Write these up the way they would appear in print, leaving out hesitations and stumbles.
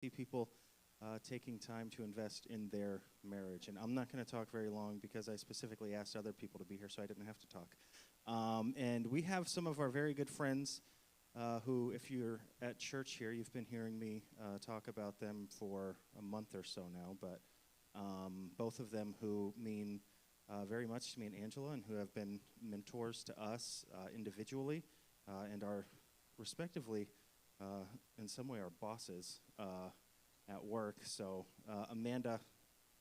see people taking time to invest in their marriage. And I'm not going to talk very long because I specifically asked other people to be here so I didn't have to talk. And we have some of our very good friends who, if you're at church here, you've been hearing me talk about them for a month or so now, but both of them who mean very much to me and Angela, and who have been mentors to us individually and are respectively, in some way, our bosses at work. So Amanda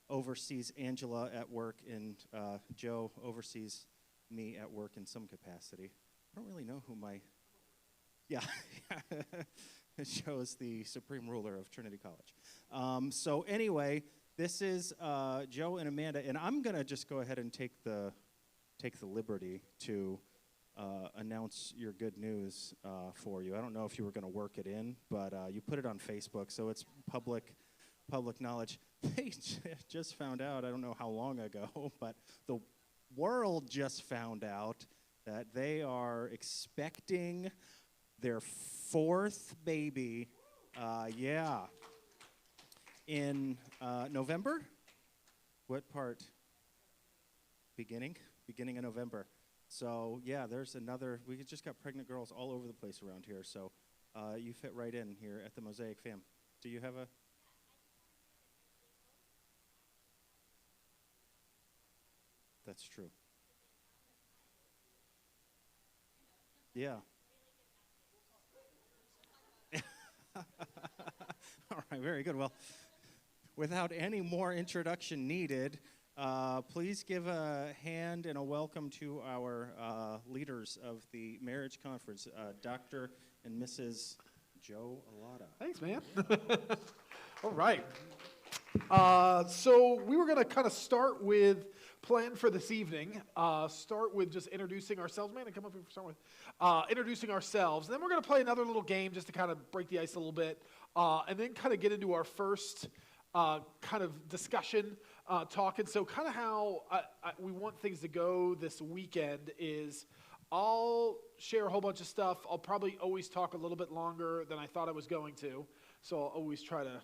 oversees Angela at work, and Joe oversees me at work in some capacity. I don't really know who my... Yeah, Joe's the supreme ruler of Trinity College. So anyway, this is Joe and Amanda, and I'm going to just go ahead and take the liberty to announce your good news for you. I don't know if you were going to work it in, but you put it on Facebook, so it's public knowledge. They just found out, I don't know how long ago, but the world just found out that they are expecting their fourth baby, in November? What part? Beginning of November. So, yeah, there's another, we just got pregnant girls all over the place around here, so you fit right in here at the Mosaic fam. Do you have a? That's true. Yeah. All right, very good. Well, without any more introduction needed, please give a hand and a welcome to our leaders of the marriage conference, Dr. and Mrs. Joe Allotta. Thanks, man. All right. So we were going to kind of start with plan for this evening. Start with just introducing ourselves. Man, come up here for start with introducing ourselves. And then we're going to play another little game just to kind of break the ice a little bit. And then kind of get into our first kind of discussion, talk. And so kind of how we want things to go this weekend is I'll share a whole bunch of stuff. I'll probably always talk a little bit longer than I thought I was going to. So I'll always try to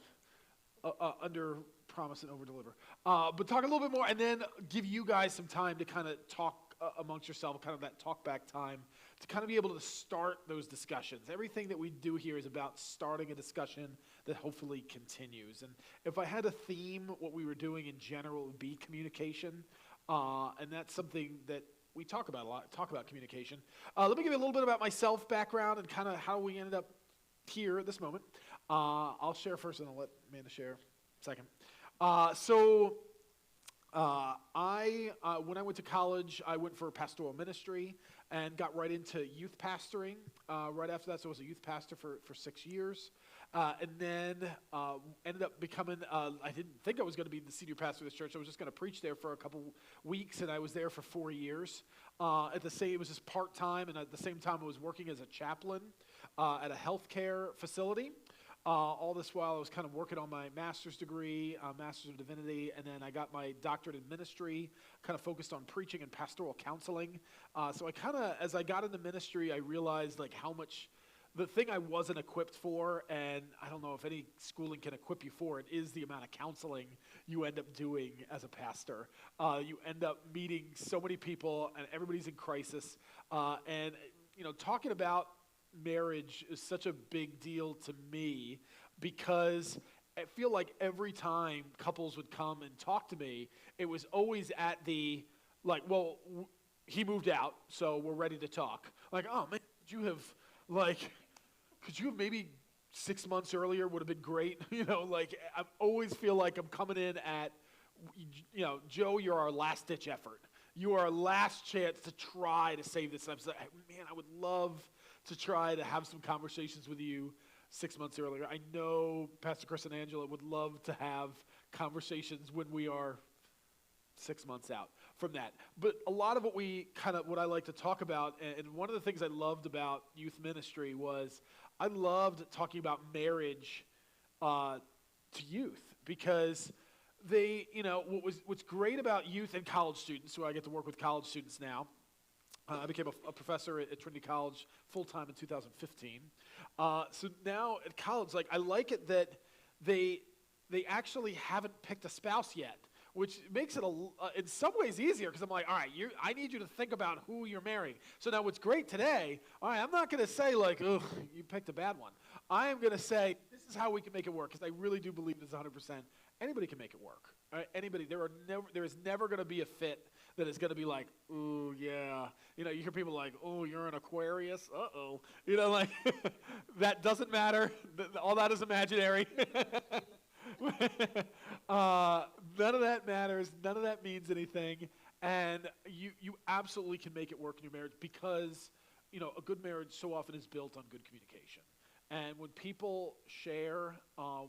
under promise and over deliver. But talk a little bit more and then give you guys some time to kind of talk amongst yourself, kind of that talk back time, to kind of be able to start those discussions. Everything that we do here is about starting a discussion that hopefully continues. And if I had a theme, what we were doing in general would be communication. And that's something that we talk about a lot, talk about communication. Let me give you a little bit about myself, background, and kind of how we ended up here at this moment. I'll share first and I'll let Amanda share second. When I went to college, I went for pastoral ministry and got right into youth pastoring. Right after that, so I was a youth pastor for 6 years. And then ended up becoming, I didn't think I was going to be the senior pastor of this church. I was just going to preach there for a couple weeks, and I was there for 4 years. It was just part-time, and at the same time, I was working as a chaplain at a healthcare facility. All this while, I was kind of working on my master's degree, Master's of Divinity, and then I got my doctorate in ministry, kind of focused on preaching and pastoral counseling. So I kind of, as I got into ministry, I realized like how much, the thing I wasn't equipped for, and I don't know if any schooling can equip you for it, is the amount of counseling you end up doing as a pastor. You end up meeting so many people, and everybody's in crisis. And, talking about marriage is such a big deal to me because I feel like every time couples would come and talk to me, it was always at the, like, well, he moved out, so we're ready to talk. Like, oh, man, could you have maybe 6 months earlier would have been great? I always feel like I'm coming in at, Joe, you're our last-ditch effort. You are our last chance to try to save this. I'm like, man, I would love to try to have some conversations with you 6 months earlier. I know Pastor Chris and Angela would love to have conversations when we are 6 months out from that. But a lot of what I like to talk about, and one of the things I loved about youth ministry was I loved talking about marriage to youth because they, what's great about youth and college students, so I get to work with college students now. I became a professor at Trinity College full-time in 2015. So now at college, I like it that they actually haven't picked a spouse yet, which makes it in some ways easier because I'm like, all right, I need you to think about who you're marrying. So now what's great today, all right, I'm not going to say like, oh, you picked a bad one. I am going to say this is how we can make it work because I really do believe this 100%. Anybody can make it work. All right? Anybody. There is never going to be a fit that is going to be like, oh, yeah. You hear people like, oh, you're an Aquarius? Uh-oh. Like, that doesn't matter. All that is imaginary. None of that matters. None of that means anything. And you absolutely can make it work in your marriage because, a good marriage so often is built on good communication. And when people share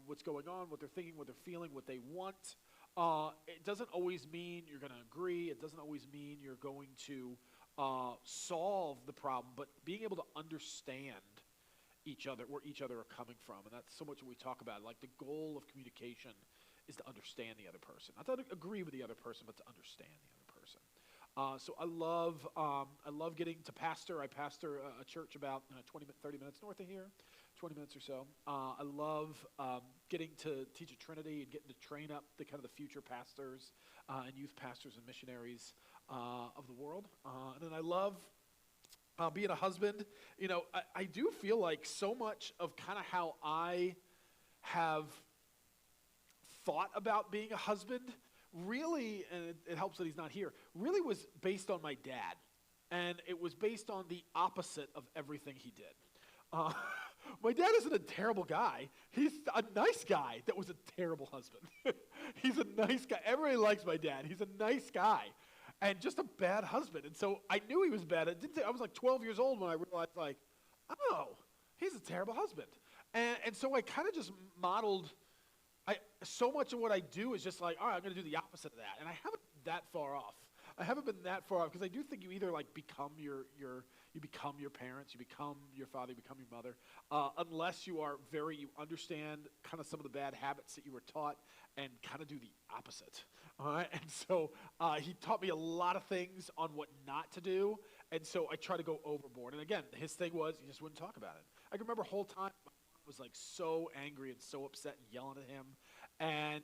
what's going on, what they're thinking, what they're feeling, what they want, it doesn't always mean you're going to agree. It doesn't always mean you're going to solve the problem, but being able to understand where each other are coming from. And that's so much what we talk about. Like the goal of communication is to understand the other person. Not to agree with the other person, but to understand the other person. So I love getting to pastor. I pastor a church about 30 minutes north of here, 20 minutes or so. I love getting to teach at Trinity and getting to train up the kind of the future pastors and youth pastors and missionaries of the world. And then I love being a husband. I do feel like so much of kind of how I have thought about being a husband really, and it helps that he's not here, really was based on my dad. And it was based on the opposite of everything he did. My dad isn't a terrible guy. He's a nice guy that was a terrible husband. He's a nice guy. Everybody likes my dad. He's a nice guy and just a bad husband. And so I knew he was bad. I was like 12 years old when I realized, like, oh, he's a terrible husband. And so I kind of just modeled so much of what I do is just like, all right, I'm going to do the opposite of that. And I haven't been that far off. I haven't been that far off because I do think you either like become you become your parents, you become your father, you become your mother, unless you understand kind of some of the bad habits that you were taught and kind of do the opposite. All right, and so he taught me a lot of things on what not to do, and so I try to go overboard. And again, his thing was he just wouldn't talk about it. I can remember a whole time my mom was like so angry and so upset and yelling at him, and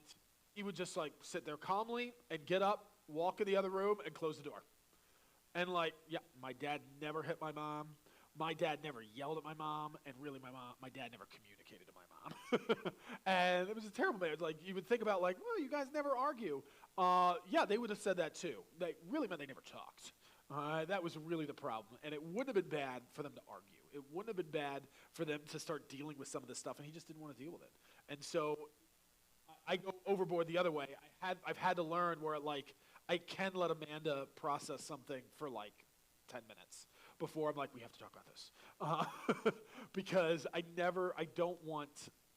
he would just like sit there calmly and get up, walk in the other room, and close the door. And like, yeah, my dad never hit my mom. My dad never yelled at my mom. And really, my dad never communicated to my mom. And it was a terrible marriage. Like, you would think about like, well, you guys never argue. Yeah, they would have said that too. They really meant they never talked. That was really the problem. And it wouldn't have been bad for them to argue. It wouldn't have been bad for them to start dealing with some of this stuff. And he just didn't want to deal with it. And so I go overboard the other way. I've had to learn where like, I can let Amanda process something for like 10 minutes before I'm like, we have to talk about this. Because I don't want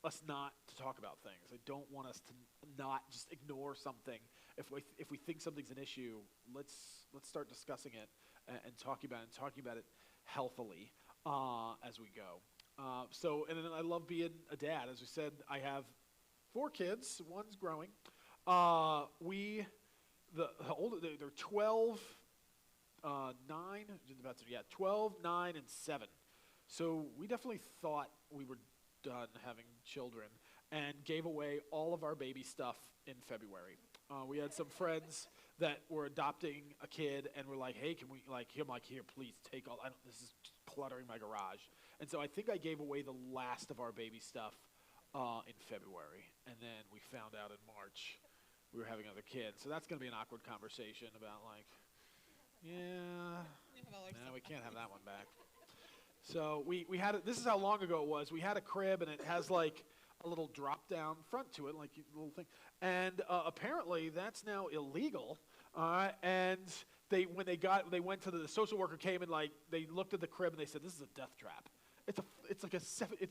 us not to talk about things. I don't want us to not just ignore something. If we think something's an issue, let's start discussing it and talking about it healthily as we go. And then I love being a dad. As we said, I have 4 kids. One's growing. They're 12, 12, 9, and 7. So we definitely thought we were done having children and gave away all of our baby stuff in February. We had some friends that were adopting a kid and were like, hey, can we, like, I'm like, here, please take all, this is cluttering my garage. And so I think I gave away the last of our baby stuff in February. And then we found out in March we were having another kid. So that's going to be an awkward conversation about like, we can't have that one back. So we had this is how long ago it was. We had a crib and it has like a little drop down front to it, like a little thing. And apparently that's now illegal. And they went to the social worker came and like they looked at the crib and they said, this is a death trap. It's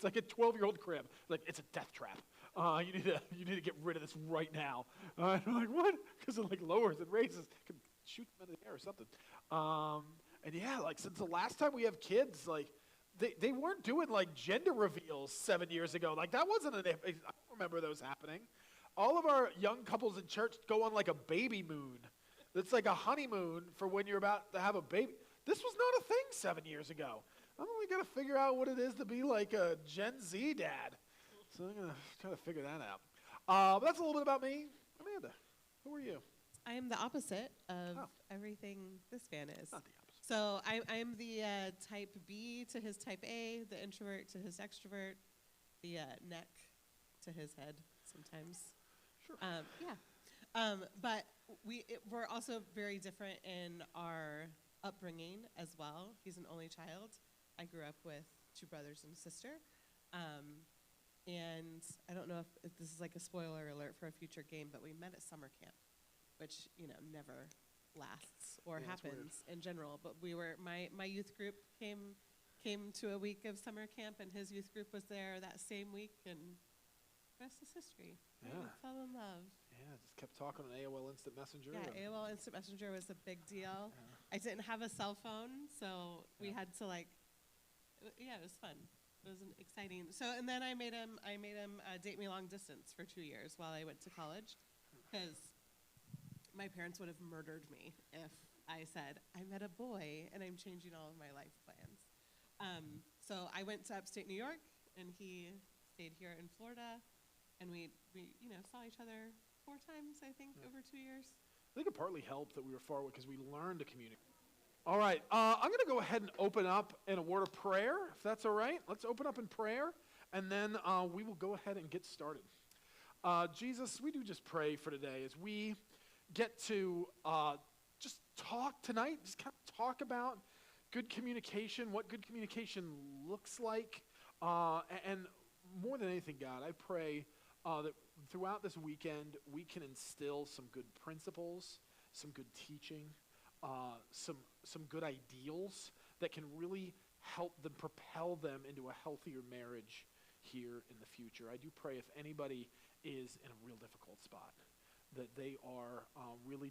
like a 12-year-old crib. Like, it's a death trap. You need to get rid of this right now. And I'm like, what? Because it like lowers and raises, can shoot them in the air or something. And yeah, like since the last time we have kids, like they weren't doing like gender reveals 7 years ago. Like that wasn't I don't remember those happening. All of our young couples in church go on like a baby moon. It's like a honeymoon for when you're about to have a baby. This was not a thing 7 years ago. I'm only got to figure out what it is to be like a Gen Z dad. So I'm going to try to figure that out. But that's a little bit about me. Amanda, who are you? I am the opposite of Oh. everything this fan is. Not the opposite. So I'm the type B to his type A, the introvert to his extrovert, the neck to his head sometimes. Sure. But we're also very different in our upbringing as well. He's an only child. I grew up with 2 brothers and a sister. And I don't know if this is like a spoiler alert for a future game, but we met at summer camp, which, never lasts or Yeah, that's happens in general. But my youth group came to a week of summer camp, and his youth group was there that same week, and the rest is history. Yeah. We fell in love. Yeah, just kept talking on AOL Instant Messenger. Yeah, AOL Instant Messenger was a big deal. Yeah. I didn't have a cell phone, so we had to it was fun. It was exciting. So, and then I made him date me long distance for 2 years while I went to college, because my parents would have murdered me if I said, I met a boy and I'm changing all of my life plans. So I went to upstate New York, and he stayed here in Florida, and we saw each other 4 times, I think, over 2 years. I think it partly helped that we were far away because we learned to communicate. All right, I'm going to go ahead and open up in a word of prayer, if that's all right. Let's open up in prayer, and then we will go ahead and get started. Jesus, we do just pray for today as we get to just talk tonight, just kind of talk about good communication, what good communication looks like. And more than anything, God, I pray that throughout this weekend, we can instill some good principles, some good teaching, some good ideals that can really help them propel them into a healthier marriage here in the future. I do pray if anybody is in a real difficult spot, that they are really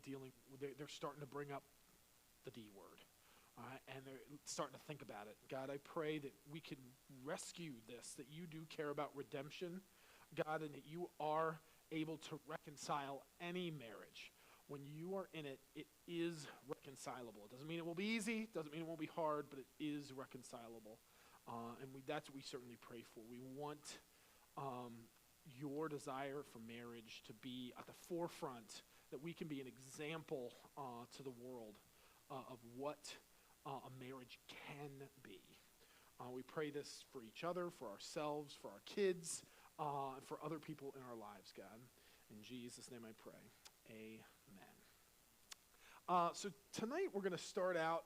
they're starting to bring up the D word, and they're starting to think about it. God, I pray that we can rescue this, that you do care about redemption, God, and that you are able to reconcile any marriage. When you are in it, it is reconcilable. It doesn't mean it will be easy, doesn't mean it won't be hard, but it is reconcilable. And that's what we certainly pray for. We want your desire for marriage to be at the forefront, that we can be an example to the world of what a marriage can be. We pray this for each other, for ourselves, for our kids, and for other people in our lives, God. In Jesus' name I pray. Amen. So tonight we're going to start out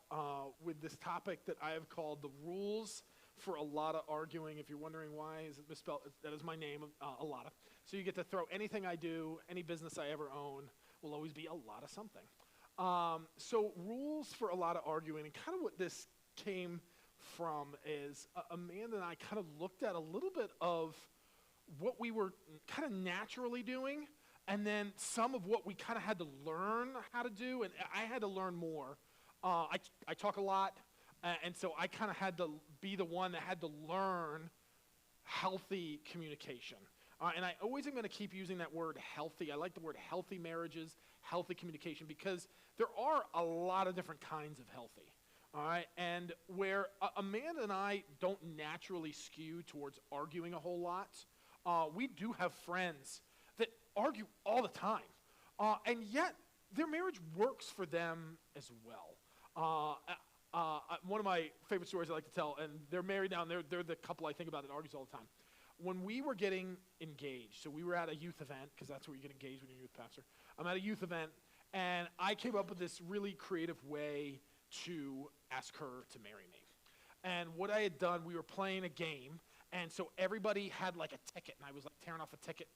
with this topic that I have called the rules for Allotta arguing. If you're wondering why is it misspelled, that is my name, Allotta. So you get to throw anything I do, any business I ever own will always be Allotta something. So rules for Allotta arguing, and kind of what this came from is Amanda and I kind of looked at a little bit of what we were kind of naturally doing, and then some of what we kind of had to learn how to do, and I had to learn more. I talk a lot, and so I kind of had to be the one that had to learn healthy communication. And I always am going to keep using that word healthy. I like the word healthy marriages, healthy communication, because there are a lot of different kinds of healthy. All right, and where Amanda and I don't naturally skew towards arguing a whole lot, we do have friends that argue all the time, and yet their marriage works for them as well. One of my favorite stories I like to tell, and they're married now, and they're the couple I think about that argues all the time. When we were getting engaged, so we were at a youth event, because that's where you get engaged when you're a youth pastor. I'm at a youth event, and I came up with this really creative way to ask her to marry me. And what I had done, we were playing a game, and so everybody had like a ticket, and I was like tearing off a ticket,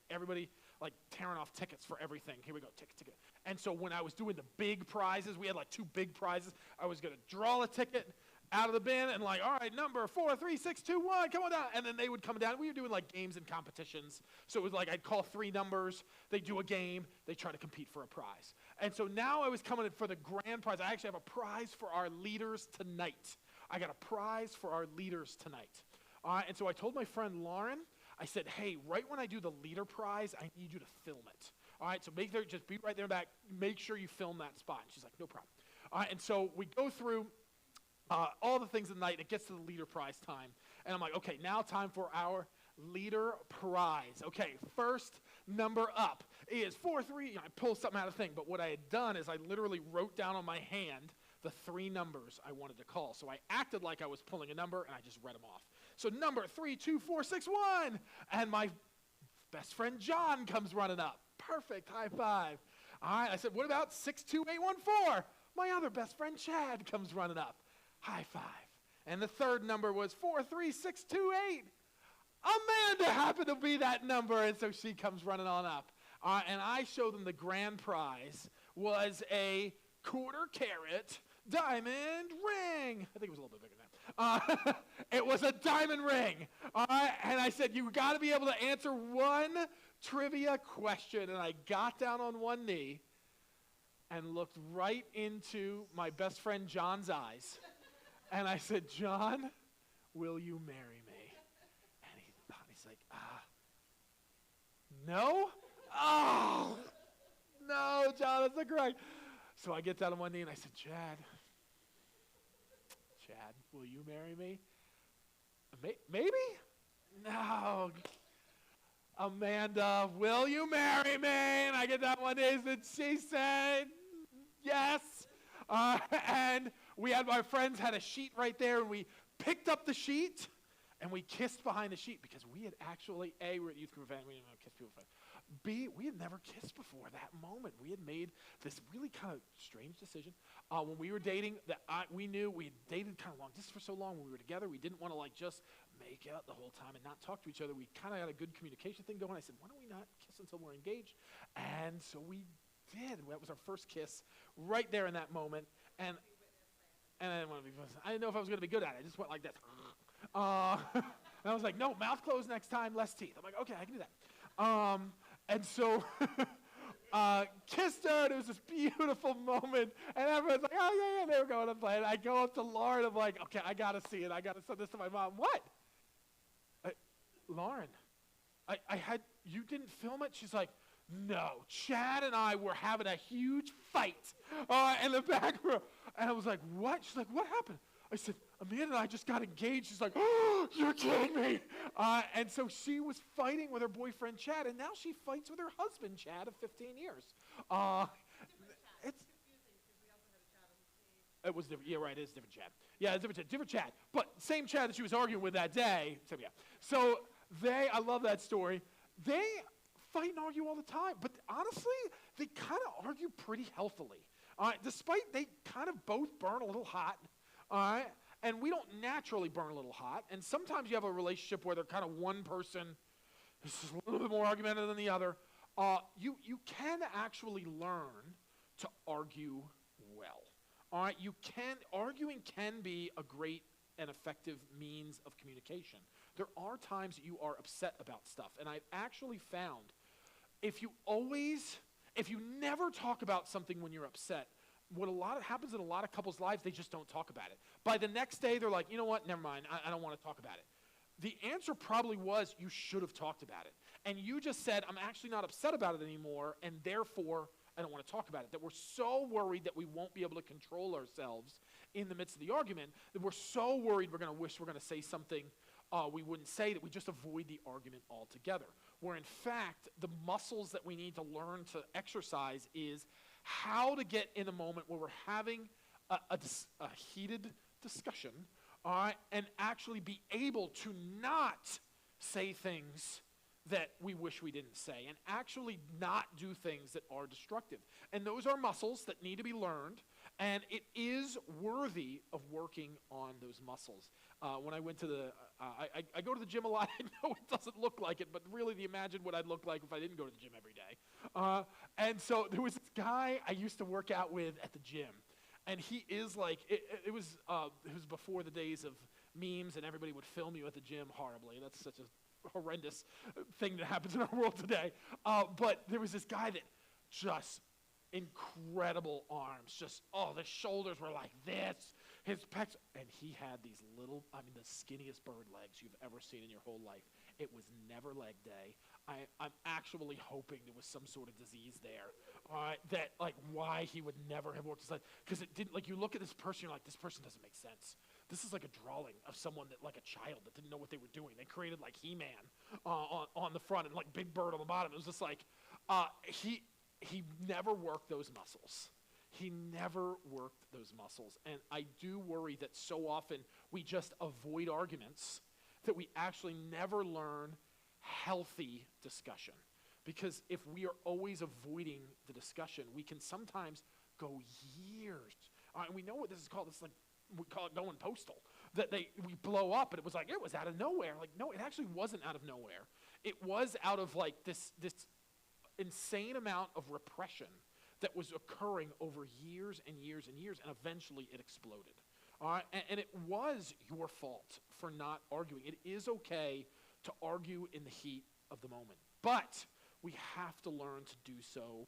everybody like tearing off tickets for everything. Here we go, ticket. And so when I was doing the big prizes, we had like 2 big prizes, I was gonna draw a ticket out of the bin and like, all right, number 4, 3, 6, 2, 1, come on down. And then they would come down. We were doing like games and competitions. So it was like I'd call 3 numbers, they do a game, they try to compete for a prize. And so now I was coming in for the grand prize. I actually have a prize for our leaders tonight. I got a prize for our leaders tonight. And so I told my friend Lauren, I said, hey, right when I do the leader prize, I need you to film it. All right, so just be right there in the back. Make sure you film that spot. And she's like, no problem. All right, and so we go through all the things at night. It gets to the leader prize time. And I'm like, okay, now time for our leader prize. Okay, first number up is 4-3. I pulled something out of the thing, but what I had done is I literally wrote down on my hand the 3 numbers I wanted to call. So I acted like I was pulling a number, and I just read them off. So number 3, 2, 4, 6, 1. And my best friend John comes running up. Perfect, high five. All right, I said, what about 62814? My other best friend Chad comes running up. High five. And the third number was 43628. Amanda happened to be that number, and so she comes running on up. And I showed them the grand prize was a quarter-carat diamond ring. I think it was a little bit bigger than that. It was a diamond ring. And I said, you got to be able to answer one trivia question. And I got down on one knee and looked right into my best friend John's eyes. And I said, John, will you marry me? And he thought, he's like, no? Oh, no, John, that's not correct. So I get down on one knee and I said, Chad, will you marry me? Maybe? No. Amanda, will you marry me? And I get down on one knee and she said, yes. And we had, my friends had a sheet right there, and we picked up the sheet and we kissed behind the sheet because we had actually, A, we're at youth group event, we didn't know kiss people. B, we had never kissed before that moment. We had made this really kind of strange decision. When we were dating, we knew we had dated kind of long distance for so long. When we were together, we didn't want to like just make out the whole time and not talk to each other. We kind of had a good communication thing going. I said, why don't we not kiss until we're engaged? And so we did. That was our first kiss right there in that moment. And I didn't want to be, I didn't know if I was going to be good at it. I just went like this. And I was like, no, mouth closed next time, less teeth. I'm like, okay, I can do that. And so kissed her, and it was this beautiful moment. And everyone's like, oh, yeah, they were going to play it. I go up to Lauren, I'm like, okay, I got to see it. I got to send this to my mom. What? Lauren, you didn't film it? She's like, no, Chad and I were having a huge fight in the back room. And I was like, what? She's like, what happened? I said, Amanda and I just got engaged. She's like, oh, you're kidding me. And so she was fighting with her boyfriend, Chad, and now she fights with her husband, Chad, of 15 years. It was different. Yeah, right, it is different Chad. Yeah, it's different Chad. But same Chad that she was arguing with that day. So I love that story. They fight and argue all the time. But honestly, they kind of argue pretty healthily. Despite they kind of both burn a little hot. All right, and we don't naturally burn a little hot, and sometimes you have a relationship where they're kind of one person is just a little bit more argumentative than the other. You can actually learn to argue well. All right, arguing can be a great and effective means of communication. There are times that you are upset about stuff, and I've actually found if you never talk about something when you're upset, what happens in a lot of couples' lives, they just don't talk about it. By the next day, they're like, you know what, never mind, I don't want to talk about it. The answer probably was you should have talked about it. And you just said, I'm actually not upset about it anymore, and therefore I don't want to talk about it. That we're so worried that we won't be able to control ourselves in the midst of the argument, that we're so worried we're going to say something we wouldn't say, that we just avoid the argument altogether. Where in fact, the muscles that we need to learn to exercise is how to get in a moment where we're having a heated discussion, and actually be able to not say things that we wish we didn't say, and actually not do things that are destructive. And those are muscles that need to be learned, and it is worthy of working on those muscles. When I went to I go to the gym a lot. I know it doesn't look like it, but really imagine what I'd look like if I didn't go to the gym every day. And so there was this guy I used to work out with at the gym, and he is like, it was before the days of memes and everybody would film you at the gym horribly. That's such a horrendous thing that happens in our world today. But there was this guy that just incredible arms, the shoulders were like this, his pecs, and he had these little, the skinniest bird legs you've ever seen in your whole life. It was never leg day. I'm actually hoping there was some sort of disease there, that why he would never have worked his legs, because it didn't, you look at this person, you're like, this person doesn't make sense. This is like a drawing of someone that, like a child that didn't know what they were doing. They created like He-Man on the front and like Big Bird on the bottom. It was just like, he never worked those muscles. He never worked those muscles. And I do worry that so often we just avoid arguments, that we actually never learn healthy discussion. Because if we are always avoiding the discussion, we can sometimes go years. And we know what this is called. It's like, we call it going postal. That we blow up, and it was like, it was out of nowhere. Like, no, it actually wasn't out of nowhere. It was out of like this insane amount of repression that was occurring over years and years and years, and eventually it exploded. All right, and it was your fault for not arguing. It is okay to argue in the heat of the moment, but we have to learn to do so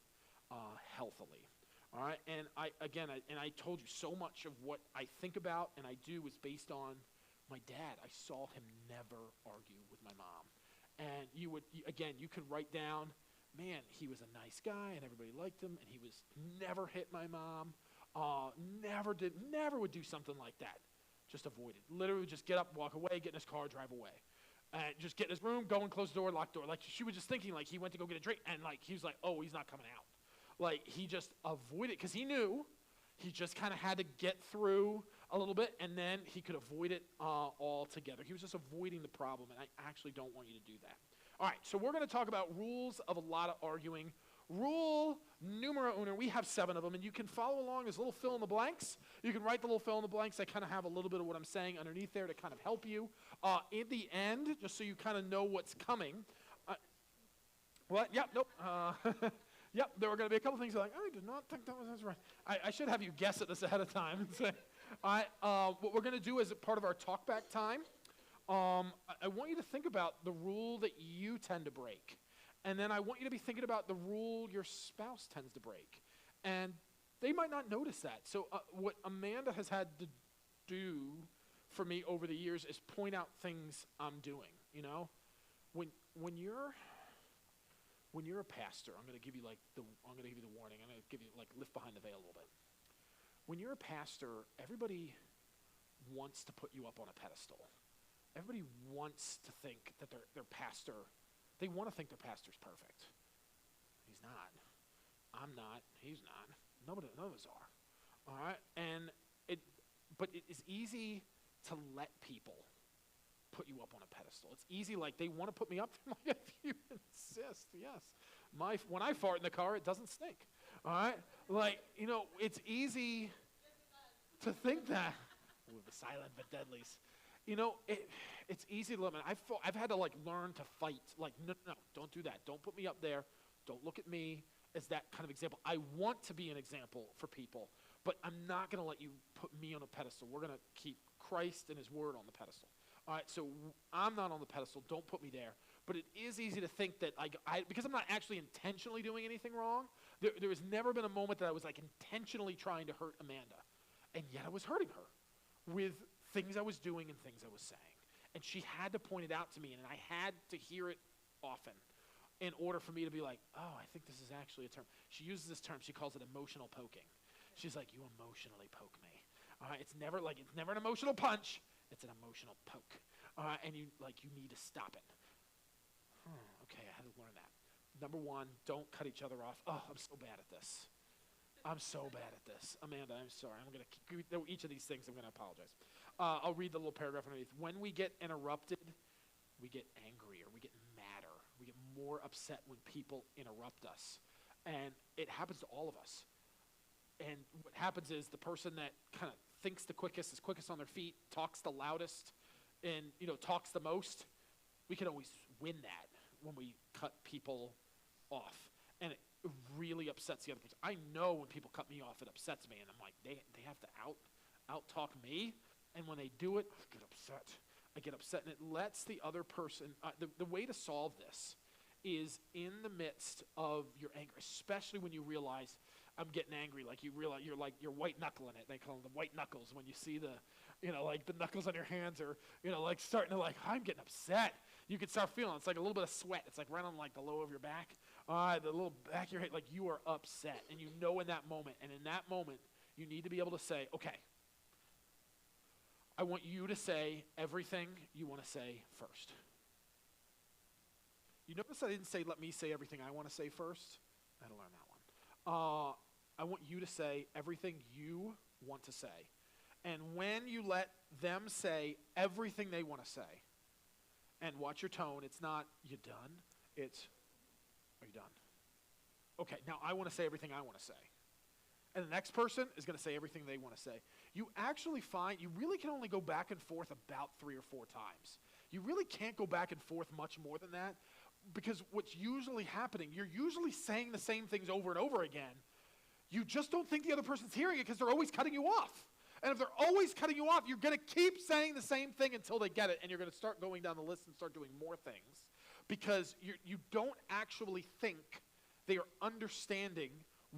healthily. All right, and I told you, so much of what I think about and I do is based on my dad. I saw him never argue with my mom, and you could write down, man, he was a nice guy and everybody liked him, and he was never hit my mom, never would do something like that. Just avoid it. Literally just get up, walk away, get in his car, drive away. And just get in his room, go and close the door, lock the door. Like, she was just thinking, like, he went to go get a drink, and like he was like, oh, he's not coming out. Like, he just avoided it because he knew he just kind of had to get through a little bit, and then he could avoid it altogether. He was just avoiding the problem, and I actually don't want you to do that. All right, so we're going to talk about rules of a lot of arguing. Rule numero uno, we have 7 of them, and you can follow along as little fill in the blanks. You can write the little fill in the blanks. I kind of have a little bit of what I'm saying underneath there to kind of help you. In the end, just so you kind of know what's coming. What? Yep, nope. Yep, there were going to be a couple things like, I did not think that was right. I should have you guess at this ahead of time. And say, what we're going to do as a part of our talk back time, I want you to think about the rule that you tend to break. And then I want you to be thinking about the rule your spouse tends to break. And they might not notice that. So what Amanda has had to do for me over the years is point out things I'm doing, you know? When you're a pastor, I'm going to give you the warning. I'm going to give you lift behind the veil a little bit. When you're a pastor, everybody wants to put you up on a pedestal. Everybody wants to think that their pastor, they want to think their pastor's perfect. He's not. I'm not. He's not. None of us are. All right? But it is easy to let people put you up on a pedestal. It's easy, like they want to put me up there. Like, if you insist, yes. When I fart in the car, it doesn't stink. All right? Like, you know, it's easy to think that. Ooh, the silent but deadlies. You know, it's easy to limit. I've had to learn to fight. Like, no, don't do that. Don't put me up there. Don't look at me as that kind of example. I want to be an example for people, but I'm not going to let you put me on a pedestal. We're going to keep Christ and his word on the pedestal. All right, so I'm not on the pedestal. Don't put me there. But it is easy to think that because I'm not actually intentionally doing anything wrong, there has never been a moment that I was intentionally trying to hurt Amanda. And yet I was hurting her with things I was doing and things I was saying. And she had to point it out to me, and I had to hear it often in order for me to be like, oh, I think this is actually a term. She uses this term. She calls it emotional poking. She's like, you emotionally poke me. It's never an emotional punch. It's an emotional poke. And you need to stop it. Okay, I had to learn that. Number 1, don't cut each other off. Oh, I'm so bad at this. Amanda, I'm sorry. I'm going to, each of these things, I'm going to apologize. I'll read the little paragraph underneath. When we get interrupted, we get angrier, we get madder, we get more upset when people interrupt us. And it happens to all of us. And what happens is the person that kind of thinks the quickest, is quickest on their feet, talks the loudest, and talks the most, we can always win that when we cut people off. And it really upsets the other person. I know when people cut me off, it upsets me, and I'm like, they have to out-talk me, and when they do it, I get upset, and it lets the other person, the way to solve this is in the midst of your anger, especially when you realize I'm getting angry, like you realize you're white knuckling it. They call them the white knuckles when you see the knuckles on your hands are, starting to I'm getting upset. You can start feeling it's like a little bit of sweat. It's like right on the low of your back, the little back of your head, you are upset, and in that moment, you need to be able to say, okay, I want you to say everything you want to say first. You notice I didn't say, let me say everything I want to say first? I had to learn that one. I want you to say everything you want to say. And when you let them say everything they want to say, and watch your tone, it's not, you done? It's, are you done? Okay, now I want to say everything I want to say. And the next person is going to say everything they want to say. You actually find, you really can only go back and forth about 3 or 4 times. You really can't go back and forth much more than that, because what's usually happening, you're usually saying the same things over and over again. You just don't think the other person's hearing it because they're always cutting you off. And if they're always cutting you off, you're going to keep saying the same thing until they get it, and you're going to start going down the list and start doing more things because you don't actually think they are understanding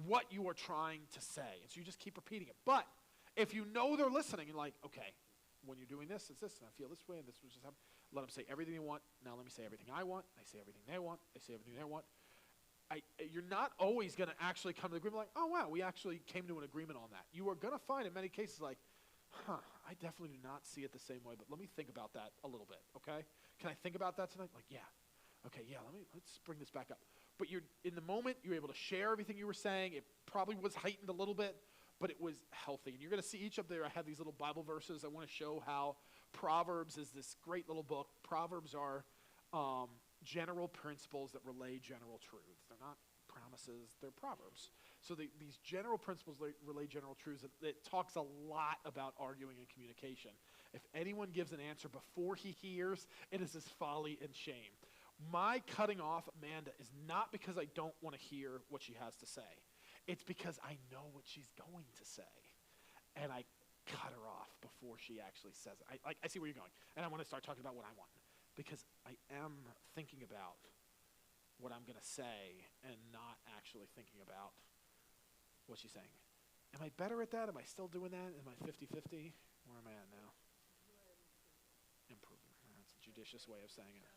what you are trying to say. And so you just keep repeating it. But if you know they're listening, you're like, okay, when you're doing this, it's this, and I feel this way, and this was just happening. Let them say everything they want. Now let me say everything I want. I say everything they want. I say everything they want. You're not always going to actually come to an agreement like, oh, wow, we actually came to an agreement on that. You are going to find in many cases like, I definitely do not see it the same way, but let me think about that a little bit, okay? Can I think about that tonight? Like, yeah. Okay, yeah, let's bring this back up. But you're in the moment, you were able to share everything you were saying. It probably was heightened a little bit, but it was healthy. And you're going to see each up there, I have these little Bible verses. I want to show how Proverbs is this great little book. Proverbs are general principles that relay general truths. They're not promises, they're proverbs. So these general principles relay general truths. It talks a lot about arguing and communication. If anyone gives an answer before he hears, it is his folly and shame. My cutting off Amanda is not because I don't want to hear what she has to say. It's because I know what she's going to say. And I cut her off before she actually says it. I see where you're going. And I want to start talking about what I want. Because I am thinking about what I'm going to say and not actually thinking about what she's saying. Am I better at that? Am I still doing that? Am I 50-50? Where am I at now? Improving. That's a judicious way of saying it.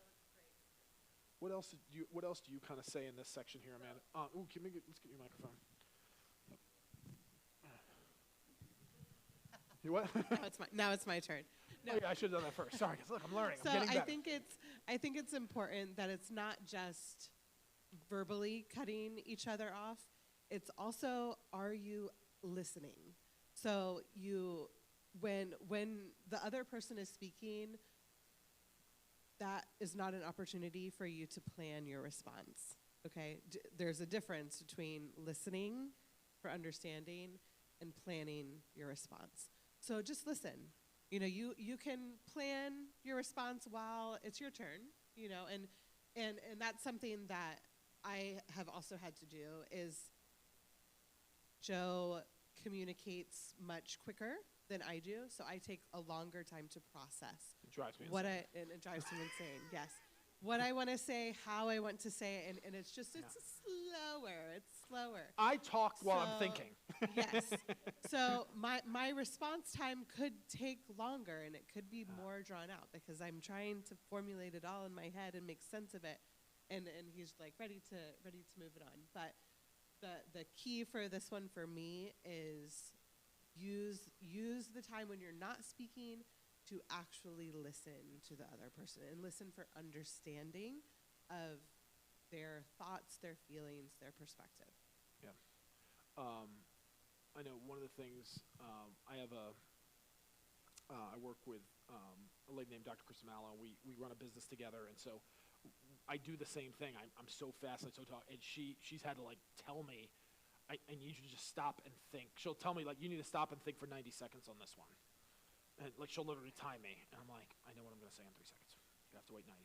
What else do you kind of say in this section here, Amanda? Let's get your microphone. You what? Now it's my turn. No. Oh, yeah, I should have done that first. Sorry, 'cause look, I'm learning. So I'm getting better. I think it's important that it's not just verbally cutting each other off. It's also, are you listening? So when the other person is speaking, that is not an opportunity for you to plan your response. Okay, there's a difference between listening for understanding and planning your response. So just listen. You know, you can plan your response while it's your turn, you know, and that's something that I have also had to do is Joe communicates much quicker than I do, so I take a longer time to process. It drives me insane. It drives me insane, yes. What I want to say, how I want to say it, and it's just, it's slower. I talk while I'm thinking. Yes. So my response time could take longer, and it could be more drawn out because I'm trying to formulate it all in my head and make sense of it, and he's like ready to move it on. But the key for this one for me is use the time when you're not speaking to actually listen to the other person and listen for understanding of their thoughts, their feelings, their perspective. Yeah. I know one of the things, I work with a lady named Dr. Krista Mallow. We run a business together, and so I do the same thing. I'm so fast, and she's had to like tell me, I need you to just stop and think. She'll tell me like, you need to stop and think for 90 seconds on this one. And like she'll literally time me, and I'm like, I know what I'm gonna say in 3 seconds. You have to wait 90.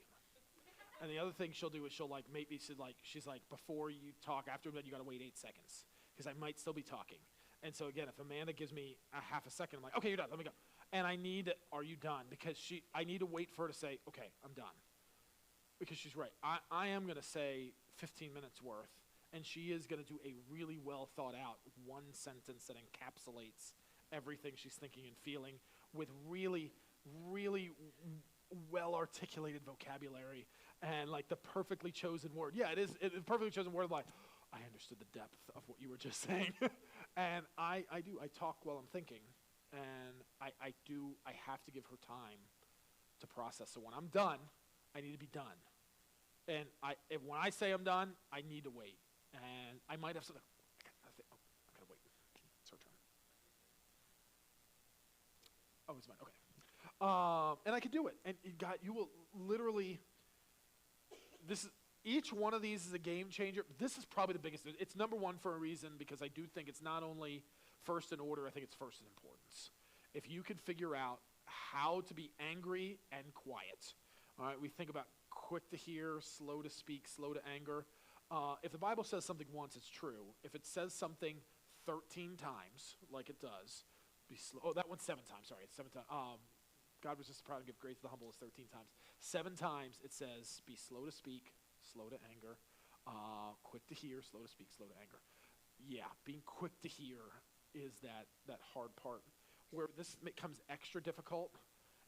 And the other thing she'll do is she'll like make me say like, she's like, before you talk, after that you gotta wait 8 seconds because I might still be talking. And so again, if Amanda gives me a half a second, I'm like, okay, you're done. Let me go. And I need, are you done? Because I need to wait for her to say, okay, I'm done. Because she's right. I am gonna say 15 minutes worth, and she is gonna do a really well thought out one sentence that encapsulates everything she's thinking and feeling with really, really well-articulated vocabulary and like the perfectly chosen word. Yeah, it is a perfectly chosen word. Like, I understood the depth of what you were just saying. And I talk while I'm thinking, And I have to give her time to process. So when I'm done, I need to be done. And when I say I'm done, I need to wait. And I might have something. I gotta wait. It's her turn. Oh, it's mine. Okay. And I can do it. And God, you will literally. Each one of these is a game changer. This is probably the biggest. It's number one for a reason, because I do think it's not only first in order, I think it's first in importance. If you can figure out how to be angry and quiet. All right, we think about quick to hear, slow to speak, slow to anger. If the Bible says something once, it's true. If it says something 13 times, like it does, be slow. Oh, that one's 7 times. Sorry, it's 7 times. God resists the proud and give grace to the humble is 13 times. 7 times it says, be slow to speak, slow to anger, quick to hear, slow to speak, slow to anger. Yeah, being quick to hear is that hard part. Where this becomes extra difficult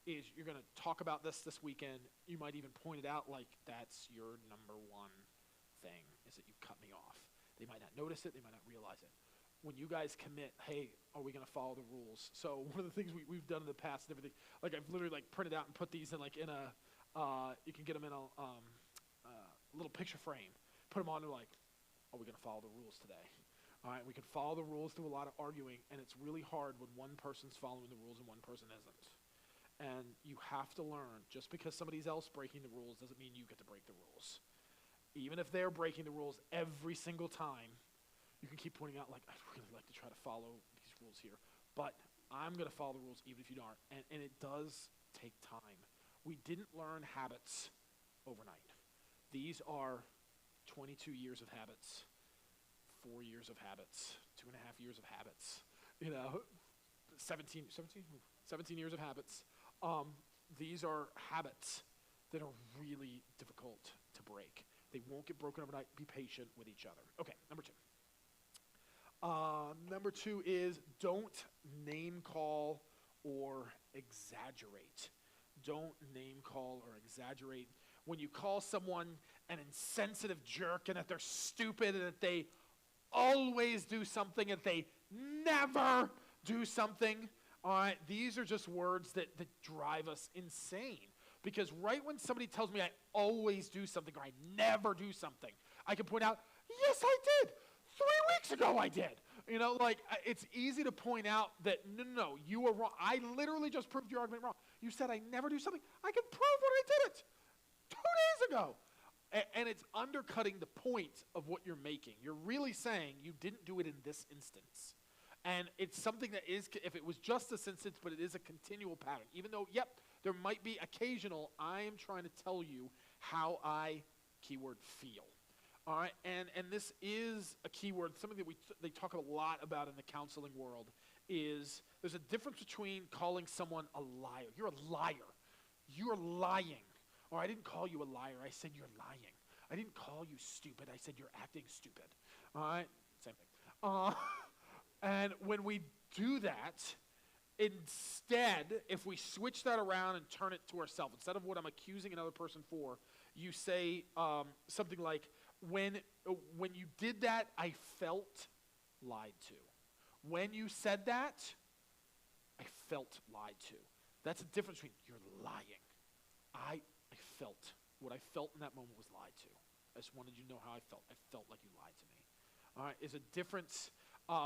is you're going to talk about this weekend. You might even point it out like that's your number one thing, is that you cut me off. They might not notice it. They might not realize it. When you guys commit, hey, are we going to follow the rules? So one of the things we've done in the past and everything, like I've literally like printed out and put these in like in a, you can get them in a little picture frame. Put them on, they're like, are we going to follow the rules today? All right, we can follow the rules through a lot of arguing, and it's really hard when one person's following the rules and one person isn't. And you have to learn, just because somebody's else breaking the rules doesn't mean you get to break the rules. Even if they're breaking the rules every single time, you can keep pointing out, like, I'd really like to try to follow these rules here, but I'm going to follow the rules even if you aren't. And it does take time. We didn't learn habits overnight. These are 22 years of habits. 4 years of habits, 2.5 years of habits, 17 years of habits. These are habits that are really difficult to break. They won't get broken overnight. Be patient with each other. Okay, number 2. Number 2 is don't name call or exaggerate. Don't name call or exaggerate. When you call someone an insensitive jerk and that they're stupid and that they always do something and they never do something, all right, these are just words that drive us insane. Because right when somebody tells me I always do something or I never do something, I can point out, yes, I did. 3 weeks ago I did. It's easy to point out that, no, you were wrong. I literally just proved your argument wrong. You said I never do something. I can prove when I did it 2 days ago. And it's undercutting the point of what you're making. You're really saying you didn't do it in this instance. And it's something that is, if it was just this instance, but it is a continual pattern. Even though, yep, there might be occasional, I am trying to tell you how I, keyword, feel. All right, and this is a keyword, something that they talk a lot about in the counseling world is there's a difference between calling someone a liar. You're a liar. You're lying. Or I didn't call you a liar, I said you're lying. I didn't call you stupid, I said you're acting stupid. All right, same thing. And when we do that, instead, if we switch that around and turn it to ourselves, instead of what I'm accusing another person for, you say something like, when you did that, I felt lied to. When you said that, I felt lied to. That's the difference between you're lying. I felt. What I felt in that moment was lied to. I just wanted you to know how I felt. I felt like you lied to me. All right, is a difference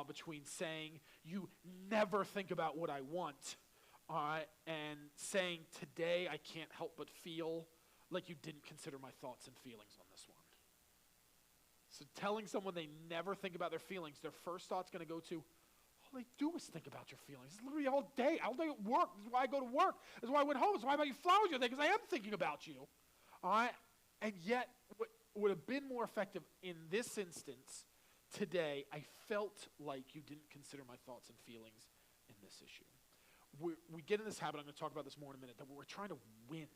between saying you never think about what I want, all right, and saying today I can't help but feel like you didn't consider my thoughts and feelings on this one. So telling someone they never think about their feelings, their first thought's going to go to, all they do is think about your feelings. It's literally all day at work. This is why I go to work. This is why I went home. This is why I buy you flowers the other day, because I am thinking about you. All right? And yet, what would have been more effective in this instance today, I felt like you didn't consider my thoughts and feelings in this issue. We get in this habit, I'm going to talk about this more in a minute, that we're trying to win.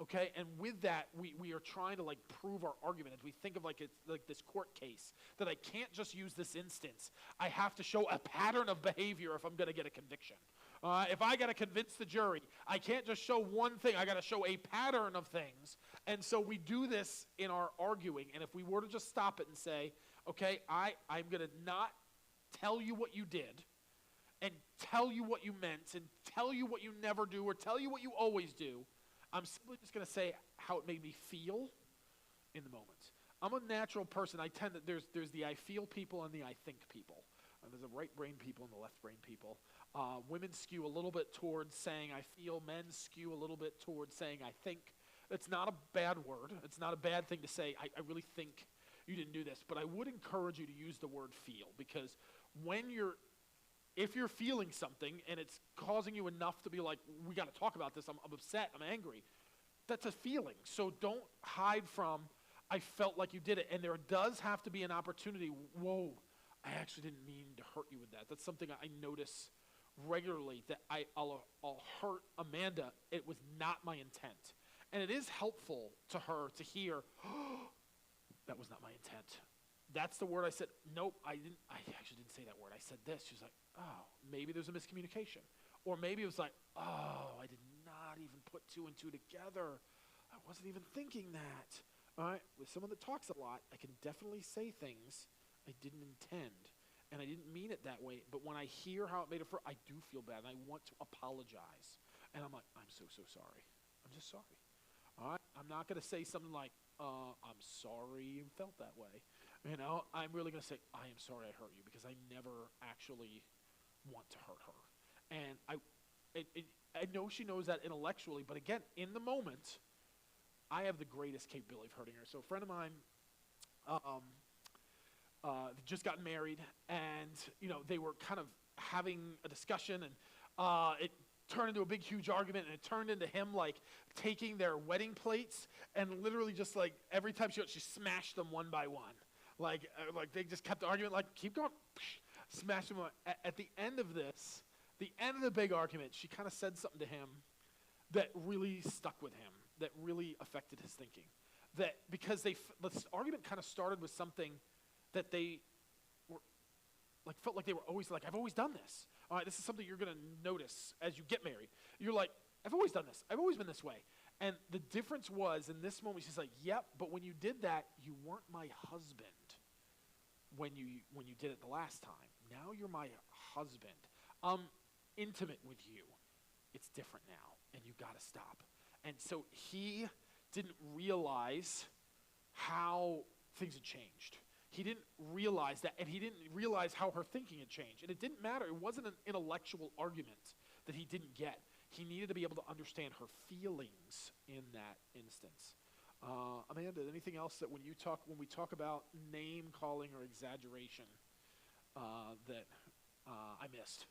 Okay, and with that, we are trying to prove our argument as we think of it's like this court case, that I can't just use this instance. I have to show a pattern of behavior if I'm going to get a conviction. If I got to convince the jury, I can't just show one thing. I got to show a pattern of things. And so we do this in our arguing. And if we were to just stop it and say, okay, I'm going to not tell you what you did, and tell you what you meant and tell you what you never do or tell you what you always do. I'm simply just going to say how it made me feel in the moment. I'm a natural person. I tend to, there's the I feel people and the I think people. There's the right brain people and the left brain people. Women skew a little bit towards saying I feel. Men skew a little bit towards saying I think. It's not a bad word. It's not a bad thing to say, I really think you didn't do this. But I would encourage you to use the word feel, because if you're feeling something and it's causing you enough to be like, we got to talk about this, I'm upset, I'm angry, that's a feeling. So don't hide from, I felt like you did it. And there does have to be an opportunity, whoa, I actually didn't mean to hurt you with that. That's something I notice regularly, that I'll hurt Amanda. It was not my intent. And it is helpful to her to hear, oh, that was not my intent. That's the word I said. Nope, I actually didn't say that word. I said this. She's like, oh, maybe there's a miscommunication. Or maybe it was like, oh, I did not even put two and two together. I wasn't even thinking that. All right, with someone that talks a lot, I can definitely say things I didn't intend. And I didn't mean it that way. But when I hear how it made her feel, I do feel bad. And I want to apologize. And I'm like, I'm so sorry. I'm just sorry. All right? I'm not going to say something like, I'm sorry you felt that way. You know, I'm really going to say, I am sorry I hurt you, because I never actually want to hurt her. And I know she knows that intellectually, but again, in the moment, I have the greatest capability of hurting her. So a friend of mine just got married, and, you know, they were kind of having a discussion, and it turned into a big, huge argument, and it turned into him, like, taking their wedding plates and literally just, like, every time she smashed them one by one. Like they just kept arguing, like, keep going, smash them. At the end of this, the end of the big argument, she kind of said something to him that really stuck with him, that really affected his thinking. That because this argument kind of started with something that they were, like, felt like they were always like, I've always done this. All right, this is something you're going to notice as you get married. You're like, I've always done this. I've always been this way. And the difference was, in this moment, she's like, yep, but when you did that, you weren't my husband when you did it the last time. Now you're my husband. I'm intimate with you. It's different now, and you got to stop. And so he didn't realize how things had changed. He didn't realize that, and he didn't realize how her thinking had changed. And it didn't matter. It wasn't an intellectual argument that he didn't get. He needed to be able to understand her feelings in that instance. Amanda, anything else that when we talk about name calling or exaggeration that I missed?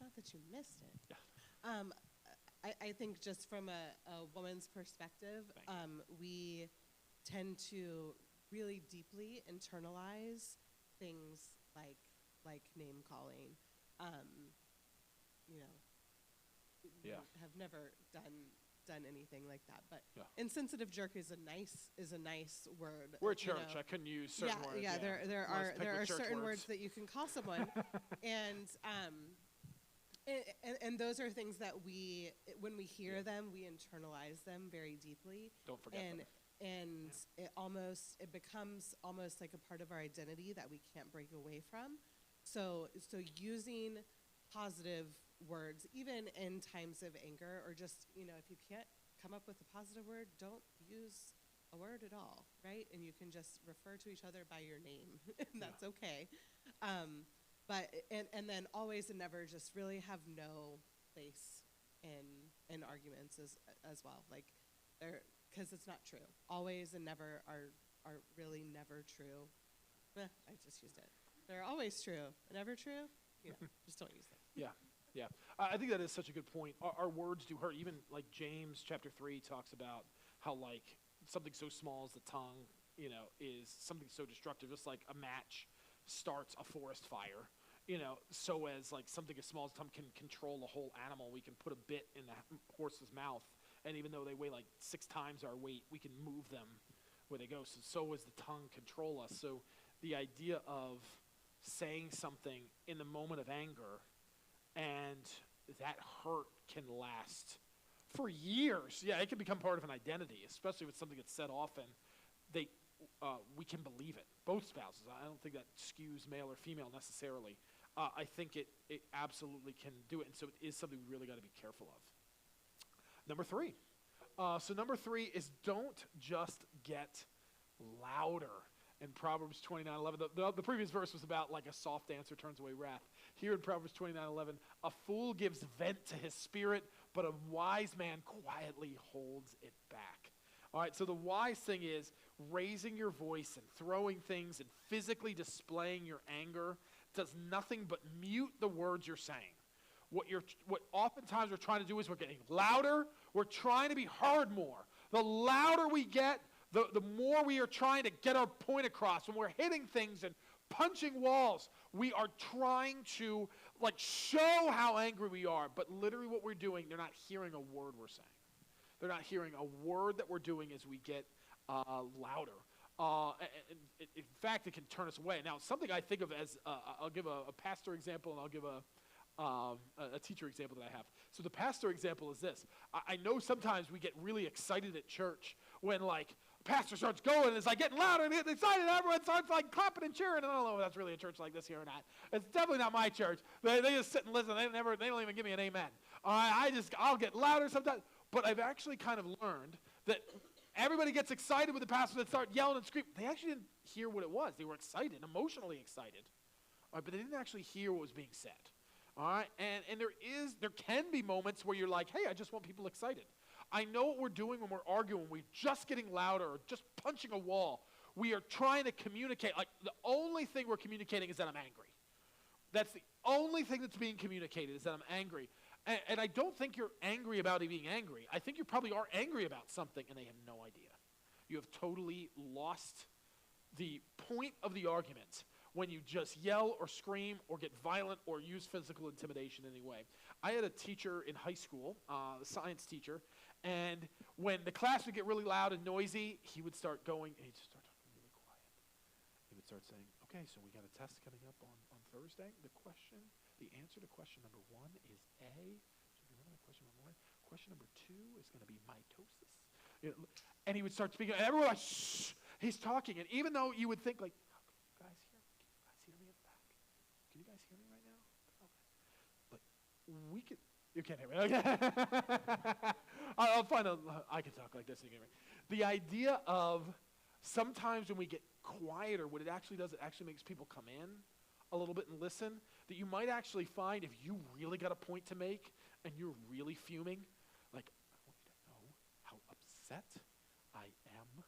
Not that you missed it. Yeah. I think just from a woman's perspective, we tend to really deeply internalize things like name calling. You know, Yeah. have never done anything like that, but Yeah. insensitive jerk is a nice word. We're at you church. know. I couldn't use certain words. Yeah, there Let's pick are the church certain words that you can call someone, and those are things that when we hear them, we internalize them very deeply. Don't forget them. And it becomes almost like a part of our identity that we can't break away from. So using positive words, even in times of anger, or just, you know, if you can't come up with a positive word, don't use a word at all, right? And you can just refer to each other by your name, and that's okay. But then always and never just really have no place in arguments as well, like because it's not true. Always and never are really never true. I just used it. They're always true, never true. You know, just don't use them. Yeah. I think that is such a good point. Our words do hurt. Even like James chapter 3 talks about how, like, something so small as the tongue, you know, is something so destructive. Just like a match starts a forest fire, you know, so as like something as small as tongue can control a whole animal. We can put a bit in the horse's mouth, and even though they weigh like 6 times our weight, we can move them where they go. So as the tongue control us. So the idea of saying something in the moment of anger, and that hurt can last for years. Yeah, it can become part of an identity, especially with something that's said often. We can believe it. Both spouses. I don't think that skews male or female necessarily. I think it absolutely can do it. And so it is something we really got to be careful of. Number three. So number three is don't just get louder. In Proverbs 29:11, the previous verse was about like a soft answer turns away wrath. Here in Proverbs 29:11, a fool gives vent to his spirit, but a wise man quietly holds it back. All right, so the wise thing is raising your voice and throwing things and physically displaying your anger does nothing but mute the words you're saying. What oftentimes we're trying to do is we're getting louder. We're trying to be heard more. The louder we get, the more we are trying to get our point across. When we're hitting things and punching walls, we are trying to like show how angry we are. But literally what we're doing, they're not hearing a word we're saying. They're not hearing a word that we're doing as we get louder. In fact, it can turn us away. Now, something I think of as, I'll give a pastor example and I'll give a teacher example that I have. So the pastor example is this. I know sometimes we get really excited at church when like pastor starts going and it's like getting louder and getting excited and everyone starts like clapping and cheering. And I don't know if that's really a church like this here or not. It's definitely not my church. They just sit and listen. They don't even give me an amen. I'll get louder sometimes. But I've actually kind of learned that everybody gets excited with the pastor that start yelling and screaming. They actually didn't hear what it was. They were excited, emotionally excited. All right, but they didn't actually hear what was being said. All right, and there can be moments where you're like, hey, I just want people excited. I know what we're doing when we're arguing. We're just getting louder or just punching a wall. We are trying to communicate. Like the only thing we're communicating is that I'm angry. That's the only thing that's being communicated is that I'm angry. And I don't think you're angry about being angry. I think you probably are angry about something and they have no idea. You have totally lost the point of the argument when you just yell or scream or get violent or use physical intimidation in any way. I had a teacher in high school, a science teacher, and when the class would get really loud and noisy, he would start going, and he'd just start talking really quiet. He would start saying, okay, so we got a test coming up on Thursday. The answer to question number 1 is A. So if you remember that question number 1, question number 2 is going to be mitosis. You know, and he would start speaking, and everyone was like, shh, he's talking. And even though you would think like, guys here, can you guys hear me at the back? Can you guys hear me right now? Okay. But we can, you can't hear me. Okay. I'll find out, I can talk like this. You can hear me. The idea of sometimes when we get quieter, what it actually does, it actually makes people come in a little bit and listen, that you might actually find if you really got a point to make and you're really fuming, like, I want you to know how upset I am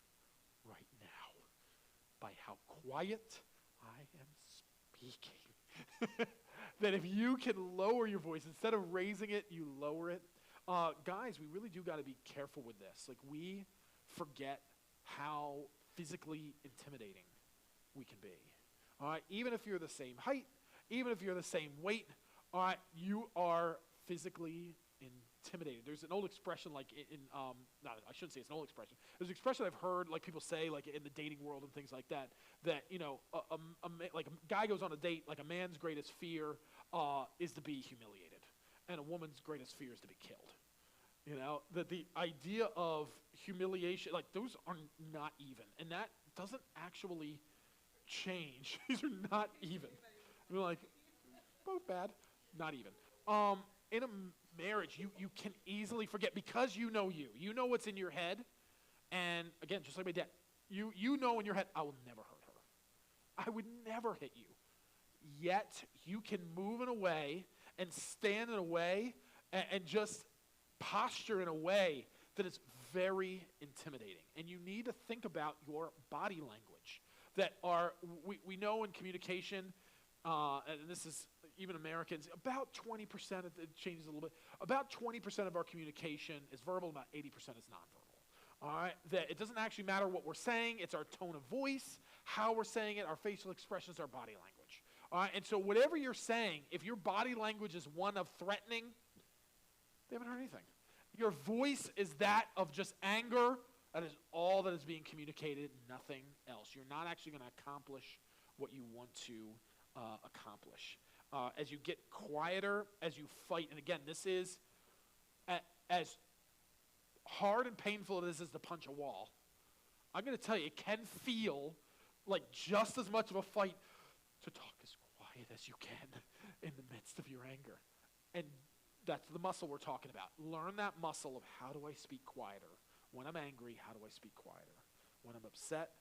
right now by how quiet I am speaking. That if you can lower your voice, instead of raising it, you lower it. Guys, we really do got to be careful with this. Like, we forget how physically intimidating we can be. All right, even if you're the same height, even if you're the same weight, all right, you are physically intimidated. There's an old expression like no, I shouldn't say it's an old expression. There's an expression I've heard like people say like in the dating world and things like that, that, you know, like a guy goes on a date, like a man's greatest fear is to be humiliated, and a woman's greatest fear is to be killed. You know, that the idea of humiliation, like those are not even, and that doesn't actually change. These are not even. You're like, both bad, not even. In a marriage, you can easily forget because you know what's in your head. And again, just like my dad, you know in your head, I will never hurt her. I would never hit you. Yet you can move in a way and stand in a way and just posture in a way that is very intimidating. And you need to think about your body language. That we know in communication, and this is even Americans, about 20%, it changes a little bit, about 20% of our communication is verbal, about 80% is nonverbal. All right, that it doesn't actually matter what we're saying, it's our tone of voice, how we're saying it, our facial expressions, our body language. All right, and so whatever you're saying, if your body language is one of threatening, they haven't heard anything. Your voice is that of just anger. That is all that is being communicated, nothing else. You're not actually going to accomplish what you want to accomplish. As you get quieter, as you fight, and again, this is as hard and painful as it is to punch a wall. I'm going to tell you, it can feel like just as much of a fight to talk as quiet quiet as you can in the midst of your anger. And that's the muscle we're talking about. Learn that muscle of how do I speak quieter? When I'm angry, how do I speak quieter? When I'm upset,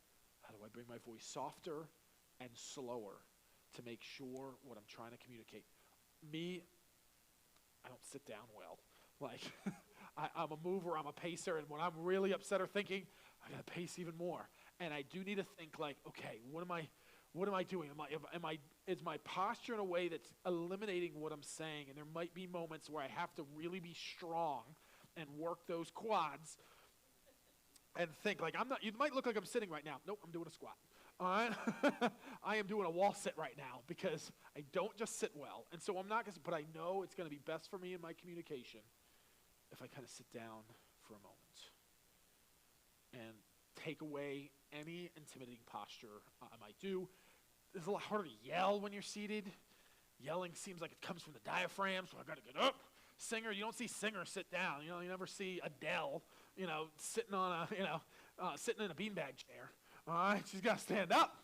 how do I bring my voice softer and slower to make sure what I'm trying to communicate? Me, I don't sit down well. Like, I'm a mover, I'm a pacer, and when I'm really upset or thinking, I gotta pace even more. And I do need to think like, okay, what am I doing? Is my posture in a way that's eliminating what I'm saying? And there might be moments where I have to really be strong and work those quads and think like you might look like I'm sitting right now. Nope, I'm doing a squat. All right? I am doing a wall sit right now because I don't just sit well. And so I'm not gonna, but I know it's gonna be best for me in my communication if I kind of sit down for a moment and take away any intimidating posture I might do. It's a lot harder to yell when you're seated. Yelling seems like it comes from the diaphragm, so I got to get up. Singer, you don't see singer sit down. You never see Adele, sitting on sitting in a beanbag chair. All right, she's got to stand up,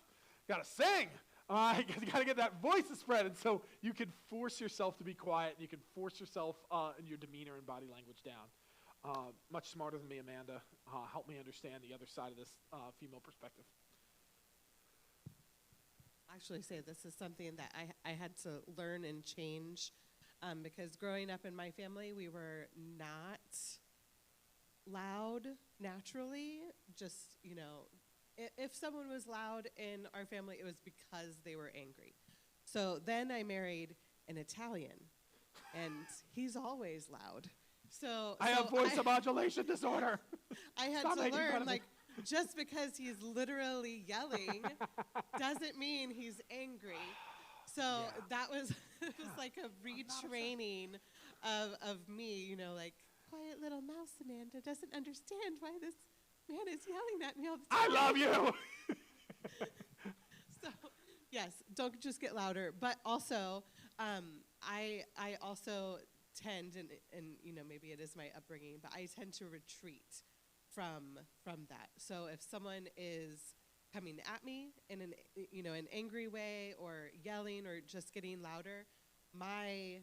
got to sing. All right, you got to get that voice to spread, and so you can force yourself to be quiet, and you can force yourself in your demeanor and body language down. Much smarter than me, Amanda. Help me understand the other side of this female perspective. Actually say this is something that I had to learn and change because growing up in my family, we were not loud naturally. Just, if someone was loud in our family, it was because they were angry. So then I married an Italian, and he's always loud. So I have voice modulation disorder. I had Stop to making fun learn, of me. like, just because he's literally yelling doesn't mean he's angry. So that was it was like a retraining of me, like, quiet little mouse Amanda doesn't understand why this man is yelling at me all the time. I love you. So, yes, don't just get louder. But also, I also tend, and maybe it is my upbringing, but I tend to retreat from that. So if someone is coming at me in an angry way or yelling or just getting louder, I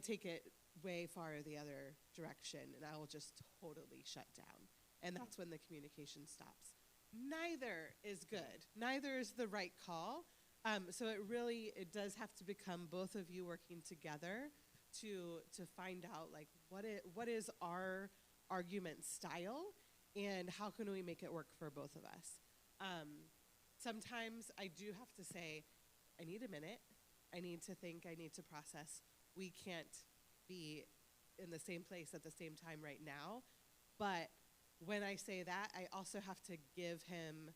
take it way far the other direction, and I will just totally shut down. And that's when the communication stops. Neither is good. Neither is the right call. So it does have to become both of you working together to find out, like, what is our argument style and how can we make it work for both of us. Sometimes I do have to say, I need a minute. I need to think. I need to process. We can't be in the same place at the same time right now. But when I say that, I also have to give him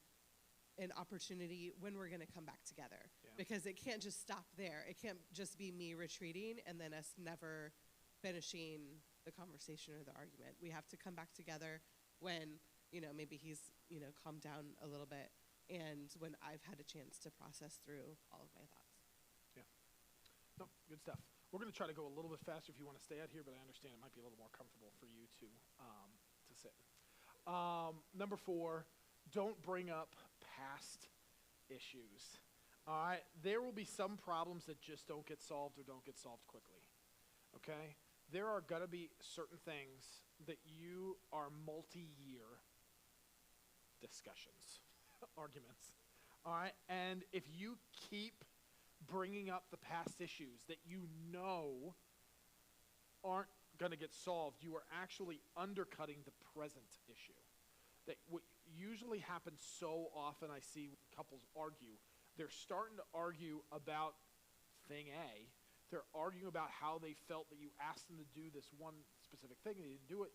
an opportunity when we're going to come back together. Yeah. Because it can't just stop there. It can't just be me retreating and then us never finishing the conversation or the argument. We have to come back together when, maybe he's, calmed down a little bit and when I've had a chance to process through all of my thoughts. Yeah. No, good stuff. We're going to try to go a little bit faster if you want to stay out here, but I understand it might be a little more comfortable for you to sit. Number 4, don't bring up past issues. All right? There will be some problems that just don't get solved or don't get solved quickly. Okay? There are going to be certain things that you are multi-year discussions, arguments. All right? And if you keep bringing up the past issues that aren't going to get solved, you are actually undercutting the present issue. That what usually happens so often, I see couples argue, they're starting to argue about thing A. They're arguing about how they felt that you asked them to do this one specific thing and they didn't do it.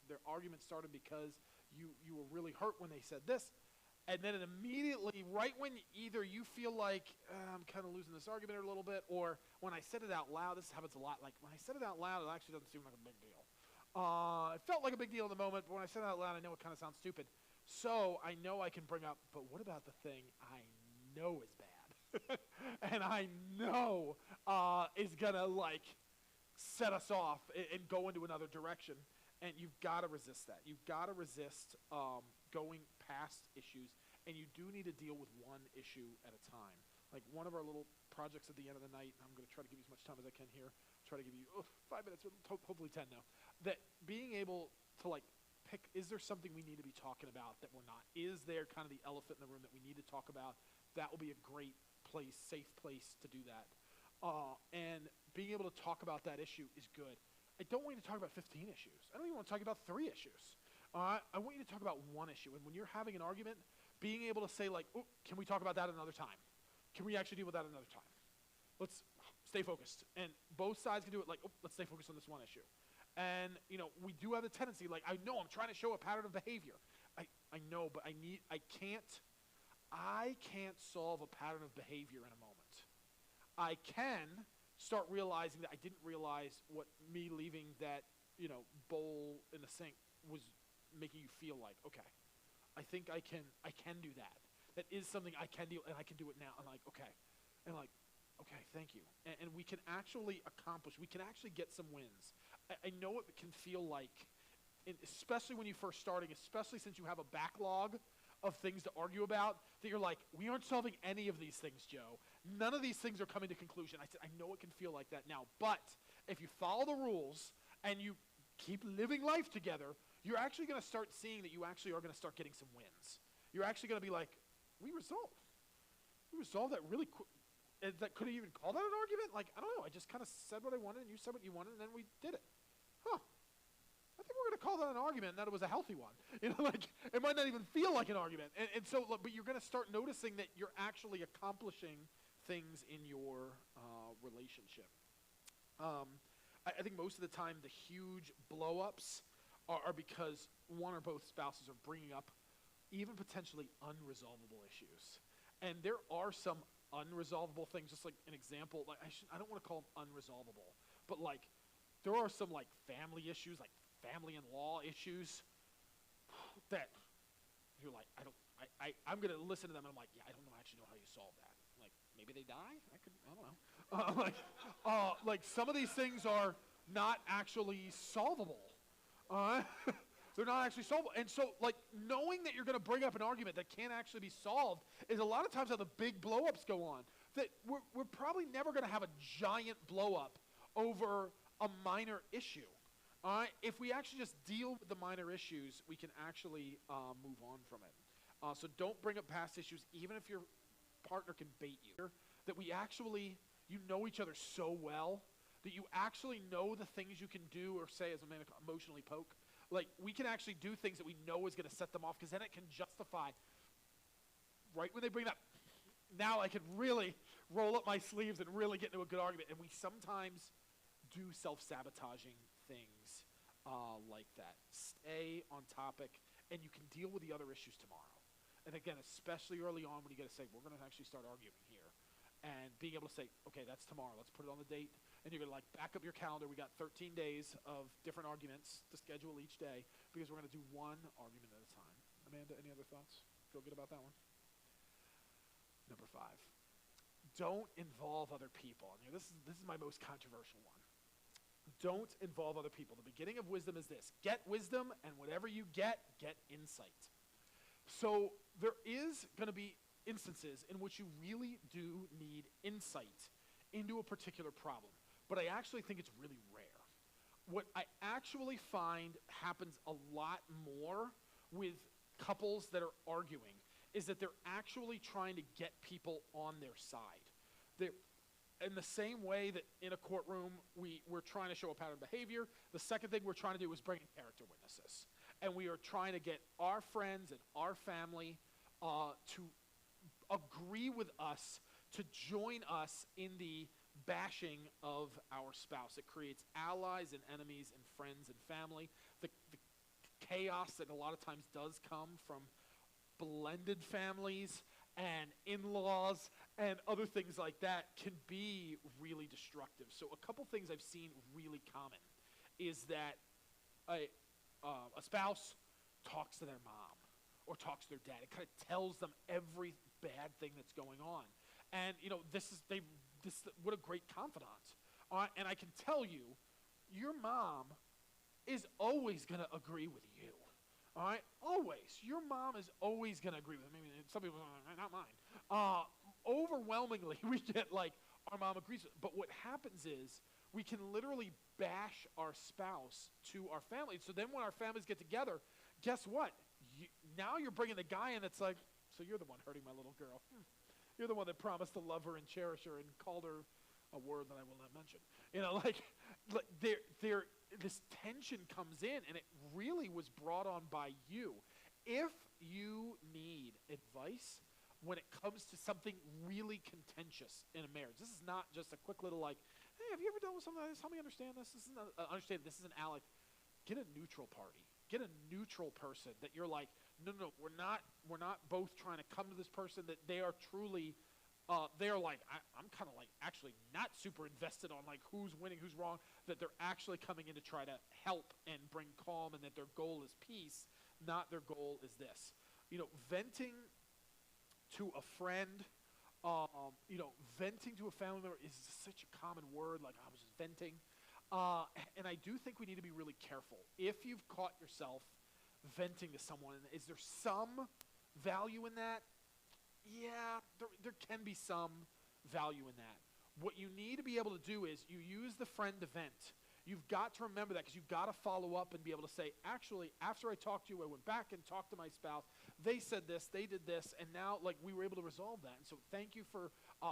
Their argument started because you were really hurt when they said this. And then it immediately, right when either you feel like, I'm kind of losing this argument a little bit, or when I said it out loud, this happens a lot, like when I said it out loud, it actually doesn't seem like a big deal. It felt like a big deal in the moment, but when I said it out loud, I know it kind of sounds stupid. So I know I can bring up, but what about the thing I know is bad? And I know is going to, set us off and go into another direction. And you've got to resist that. You've got to resist going past issues, and you do need to deal with one issue at a time. Like one of our little projects at the end of the night, I'm going to try to give you as much time as I can here. Try to give you 5 minutes, hopefully 10 now. That being able to like pick, is there something we need to be talking about that we're not? Is there kind of the elephant in the room that we need to talk about? That will be a great place, safe place to do that. And being able to talk about that issue is good. I don't want you to talk about 15 issues. I don't even want to talk about 3 issues. I want you to talk about one issue. And when you're having an argument, being able to say like, oh, can we talk about that another time? Can we actually deal with that another time? Let's stay focused. And both sides can do it like, oh, let's stay focused on this one issue. And, you know, we do have a tendency, like, I know I'm trying to show a pattern of behavior. I know, but I can't solve a pattern of behavior in a moment. I can start realizing that I didn't realize what me leaving that, you know, bowl in the sink was making you feel like. Okay, I think I can do that. That is something I can do, and I can do it now. I'm like, okay. And like, okay, thank you. And we can actually accomplish, we can actually get some wins. I know it can feel like, especially when you're first starting, especially since you have a backlog of things to argue about, that you're like, we aren't solving any of these things, Joe. None of these things are coming to conclusion. I said, I know it can feel like that now, but if you follow the rules and you keep living life together, you're actually going to start seeing that you actually are going to start getting some wins. You're actually going to be like, we resolved that really quick. That could have even called that an argument? Like, I don't know. I just kind of said what I wanted, and you said what you wanted, and then we did it. Huh. I think we're going to call that an argument, and that it was a healthy one. You know, like, it might not even feel like an argument. And so, but you're going to start noticing that you're actually accomplishing things in your relationship. I think most of the time the huge blow-ups are because one or both spouses are bringing up even potentially unresolvable issues. And there are some unresolvable things, just like an example, like I don't want to call them unresolvable, but like there are some like family issues, like family-in-law issues that you're like, I'm going to listen to them and I'm like, yeah, I don't actually know how you solve that. Like, maybe they die? I don't know. Like some of these things are not actually solvable. They're not actually solvable. And so, like, knowing that you're going to bring up an argument that can't actually be solved is a lot of times how the big blow-ups go on. That we're probably never going to have a giant blow-up over a minor issue. All right? If we actually just deal with the minor issues, we can actually move on from it. So don't bring up past issues, even if your partner can bait you. That we actually, you know each other so well that you actually know the things you can do or say, as Amanda emotionally poke. Like, we can actually do things that we know is going to set them off, because then it can justify, right when they bring that, now I can really roll up my sleeves and really get into a good argument. And we sometimes do self-sabotaging things like that. Stay on topic, and you can deal with the other issues tomorrow. And again, especially early on when you got to say, we're going to actually start arguing here. And being able to say, okay, that's tomorrow. Let's put it on the date. And you're going to like back up your calendar. We got 13 days of different arguments to schedule each day, because we're going to do one argument at a time. Amanda, any other thoughts? Feel good about that one? Number 5. Don't involve other people. And this is my most controversial one. Don't involve other people. The beginning of wisdom is this: get wisdom, and whatever you get insight. So there is going to be instances in which you really do need insight into a particular problem. But I actually think it's really rare. What I actually find happens a lot more with couples that are arguing is that they're actually trying to get people on their side. They're, in the same way that in a courtroom we're trying to show a pattern of behavior, the second thing we're trying to do is bring in character witnesses. And we are trying to get our friends and our family to agree with us, to join us in the bashing of our spouse. It creates allies and enemies and friends and family. The chaos that a lot of times does come from blended families and in-laws and other things like that can be really destructive. So a couple things I've seen really common is that a spouse talks to their mom or talks to their dad. It kind of tells them every bad thing that's going on. And, you know, what a great confidant. And I can tell you, your mom is always going to agree with you. All right? Always. Your mom is always going to agree with me. I mean, some people are like, not mine. overwhelmingly we get like our mom agrees. But what happens is we can literally bash our spouse to our family. So then when our families get together, guess what? Now you're bringing the guy in that's like, so you're the one hurting my little girl. You're the one that promised to love her and cherish her and called her a word that I will not mention. You know, like this tension comes in, and it really was brought on by you. If you need advice when it comes to something really contentious in a marriage, this is not just a quick little like, hey, have you ever dealt with something like this? Help me understand this. This is not, understand this is an ally. Get a neutral party. Get a neutral person that you're like, no, we're not both trying to come to this person, that they are truly, they're like, I'm kind of like actually not super invested on like who's winning, who's wrong, that they're actually coming in to try to help and bring calm, and that their goal is peace, not their goal is this. You know, venting to a friend, venting to a family member is such a common word, like I was just venting. And I do think we need to be really careful. If you've caught yourself venting to someone, is there some value in that? Yeah, there can be some value in that. What you need to be able to do is you use the friend to vent. You've got to remember that, because you've got to follow up and be able to say, actually, after I talked to you, I went back and talked to my spouse. They said this, they did this, and now like we were able to resolve that. And so thank you for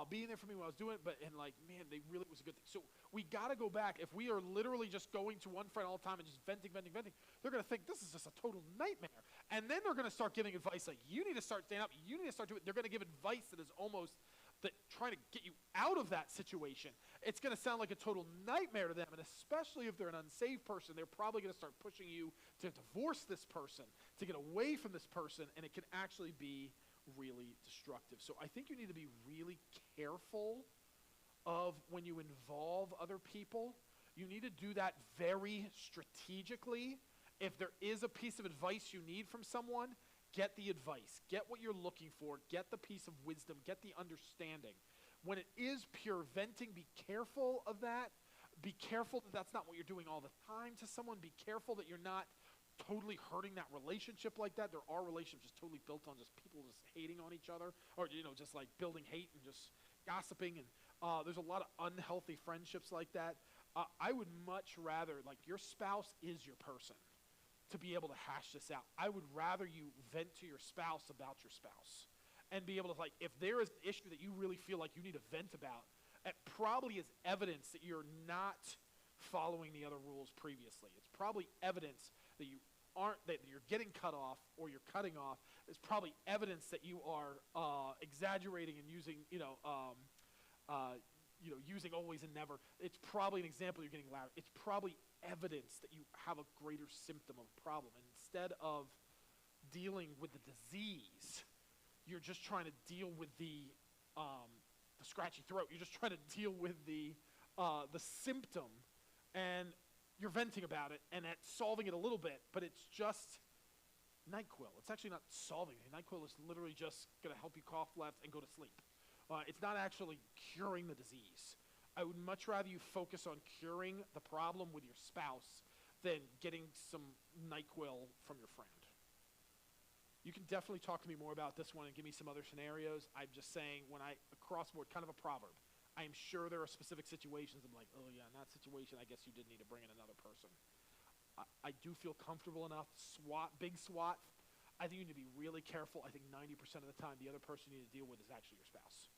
being there for me when I was doing it. And like, man, they really was a good thing. So we got to go back. If we are literally just going to one friend all the time and just venting, they're going to think this is just a total nightmare. And then they're going to start giving advice like, you need to start standing up. You need to start doing it. They're going to give advice that is almost that trying to get you out of that situation. It's going to sound like a total nightmare to them, and especially if they're an unsaved person, they're probably going to start pushing you to divorce this person, to get away from this person, and it can actually be really destructive. So I think you need to be really careful of when you involve other people. You need to do that very strategically. If there is a piece of advice you need from someone, get the advice. Get what you're looking for. Get the piece of wisdom. Get the understanding. When it is pure venting, be careful of that. Be careful that that's not what you're doing all the time to someone. Be careful that you're not totally hurting that relationship like that. There are relationships just totally built on just people just hating on each other, or just like building hate and just gossiping. And there's a lot of unhealthy friendships like that. I would much rather, like, your spouse is your person, to be able to hash this out. I would rather you vent to your spouse about your spouse and be able to, like, if there is an issue that you really feel like you need to vent about, it probably is evidence that you're not following the other rules previously. It's probably evidence that that you're getting cut off or you're cutting off. It's probably evidence that you are exaggerating and using, using always and never. It's probably an example you're getting louder. It's probably evidence that you have a greater symptom of a problem. And instead of dealing with the disease, you're just trying to deal with the scratchy throat. You're just trying to deal with the symptom, and you're venting about it, and it's solving it a little bit, but it's just NyQuil. It's actually not solving it. NyQuil is literally just going to help you cough less and go to sleep. It's not actually curing the disease. I would much rather you focus on curing the problem with your spouse than getting some NyQuil from your friend. You can definitely talk to me more about this one and give me some other scenarios. I'm just saying, when across the board, kind of a proverb. I am sure there are specific situations I'm like, oh yeah, in that situation, I guess you did need to bring in another person. I do feel comfortable enough. Big SWAT. I think you need to be really careful. I think 90% of the time, the other person you need to deal with is actually your spouse,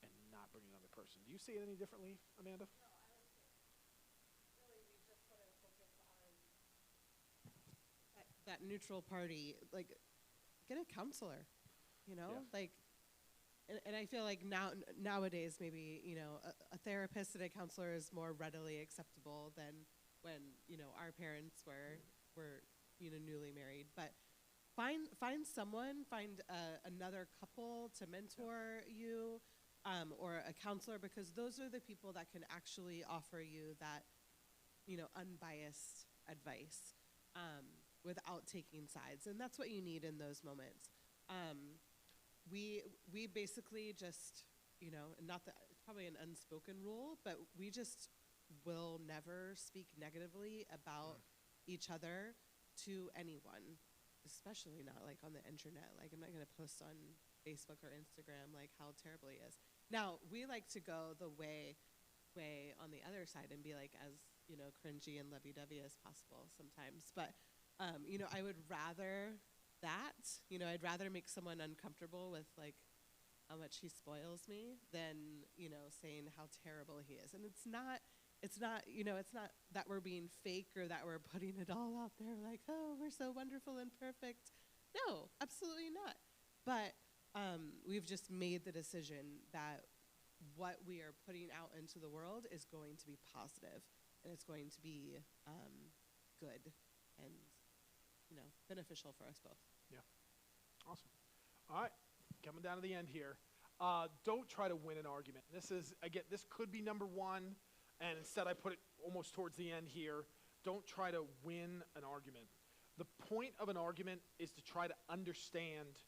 and not bring another person. Do you see it any differently, Amanda? No, I would say really we just want to focus on that neutral party. Like, get a counselor, Yeah. like, and I feel like nowadays maybe, a therapist and a counselor is more readily acceptable than when, our parents were newly married. But find someone, find another couple to mentor you, or a counselor, because those are the people that can actually offer you that, unbiased advice, without taking sides. And that's what you need in those moments. We basically just, not that it's probably an unspoken rule, but we just will never speak negatively about each other to anyone, especially not like on the internet. Like, I'm not going to post on Facebook or Instagram, like how terrible he is. Now, we like to go the way on the other side and be like as, cringy and lovey-dovey as possible sometimes. But, I would rather that, I'd rather make someone uncomfortable with like how much he spoils me than, saying how terrible he is. And it's not, it's not that we're being fake or that we're putting it all out there like, oh, we're so wonderful and perfect. No, absolutely not. But we've just made the decision that what we are putting out into the world is going to be positive, and it's going to be good and, beneficial for us both. Yeah. Awesome. All right. Coming down to the end here. Don't try to win an argument. This could be number one, and instead I put it almost towards the end here. Don't try to win an argument. The point of an argument is to try to understand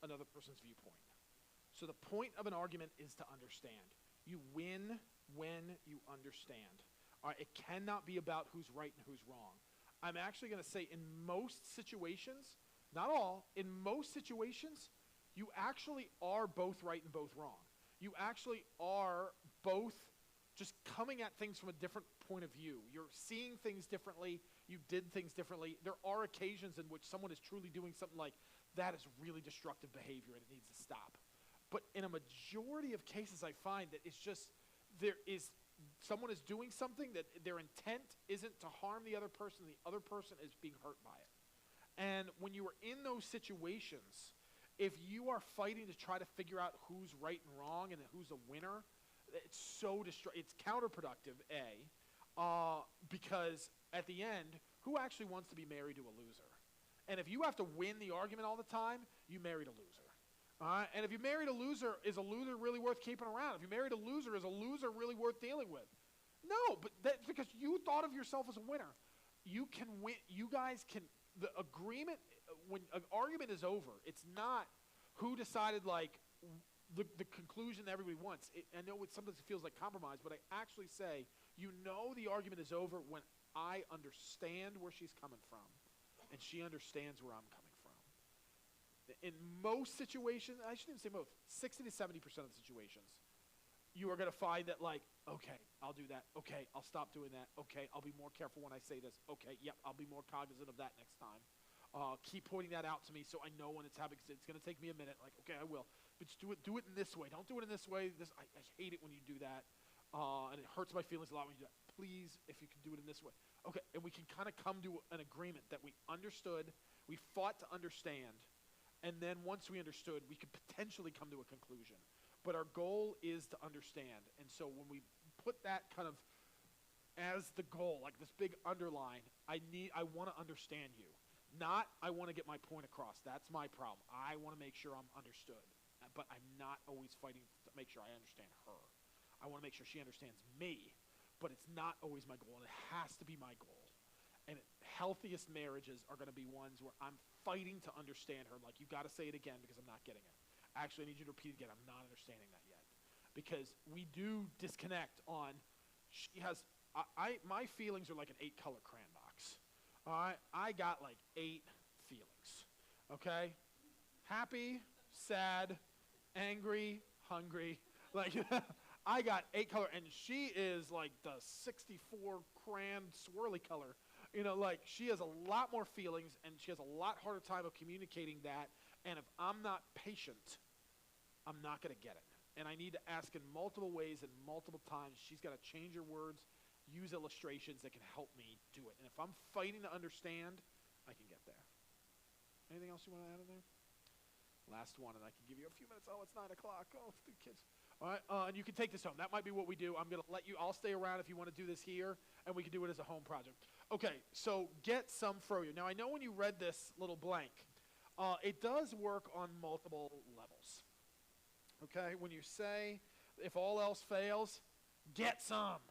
another person's viewpoint. So the point of an argument is to understand. You win when you understand. All right, it cannot be about who's right and who's wrong. I'm actually going to say in most situations, not all, in most situations, you actually are both right and both wrong. You actually are both just coming at things from a different point of view. You're seeing things differently. You did things differently. There are occasions in which someone is truly doing something like, that is really destructive behavior and it needs to stop. But in a majority of cases, I find that it's just, someone is doing something that their intent isn't to harm the other person is being hurt by it. And when you are in those situations, if you are fighting to try to figure out who's right and wrong and who's a winner, it's it's counterproductive, because at the end, who actually wants to be married to a loser? And if you have to win the argument all the time, you married a loser. All right? And if you married a loser, is a loser really worth keeping around? If you married a loser, is a loser really worth dealing with? No, but that's because you thought of yourself as a winner. You can win. You guys can, the agreement, when an argument is over, it's not who decided like the conclusion that everybody wants. I know sometimes it feels like compromise, but I actually say, the argument is over when I understand where she's coming from and she understands where I'm coming from. In most situations, I shouldn't even say most, 60 to 70% of the situations, you are going to find that like, okay, I'll do that. Okay, I'll stop doing that. Okay, I'll be more careful when I say this. Okay, yep, I'll be more cognizant of that next time. Keep pointing that out to me so I know when it's happening, because it's going to take me a minute. Like, okay, I will. But just do it in this way. Don't do it in this way. I hate it when you do that. And it hurts my feelings a lot when you do that. Please, if you can do it in this way. Okay, and we can kind of come to an agreement that we understood, we fought to understand, and then once we understood, we could potentially come to a conclusion. But our goal is to understand. And so when we put that kind of as the goal, like this big underline, I want to understand you. Not, I want to get my point across. That's my problem. I want to make sure I'm understood. But I'm not always fighting to make sure I understand her. I want to make sure she understands me. But it's not always my goal, and it has to be my goal. And healthiest marriages are going to be ones where I'm fighting to understand her. Like, you've got to say it again because I'm not getting it. Actually, I need you to repeat it again. I'm not understanding that yet. Because we do disconnect on, she has, my feelings are like an 8-color crayon box. All right, I got like 8 feelings, okay? Happy, sad, angry, hungry. Like, I got 8 color, and she is like the 64 crayon swirly color. Like she has a lot more feelings, and she has a lot harder time of communicating that. And if I'm not patient, I'm not going to get it. And I need to ask in multiple ways and multiple times. She's got to change her words, use illustrations that can help me do it. And if I'm fighting to understand, I can get there. Anything else you want to add in there? Last one, and I can give you a few minutes. Oh, it's 9 o'clock. Oh, the kids. All right, and you can take this home. That might be what we do. I'm going to let you, I'll stay around if you want to do this here, and we can do it as a home project. Okay, so get some froyo. Now, I know when you read this little blank, it does work on multiple levels. Okay, when you say, if all else fails, get some.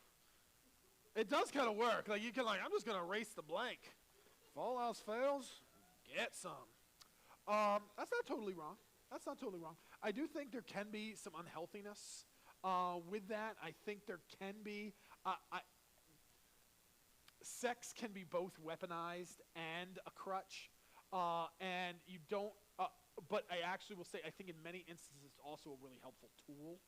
It does kind of work. Like, you can I'm just going to erase the blank. If all else fails, get some. That's not totally wrong. That's not totally wrong. I do think there can be some unhealthiness with that. I think there can be. Sex can be both weaponized and a crutch. And you don't, But I actually will say, I think in many instances, it's also a really helpful tool.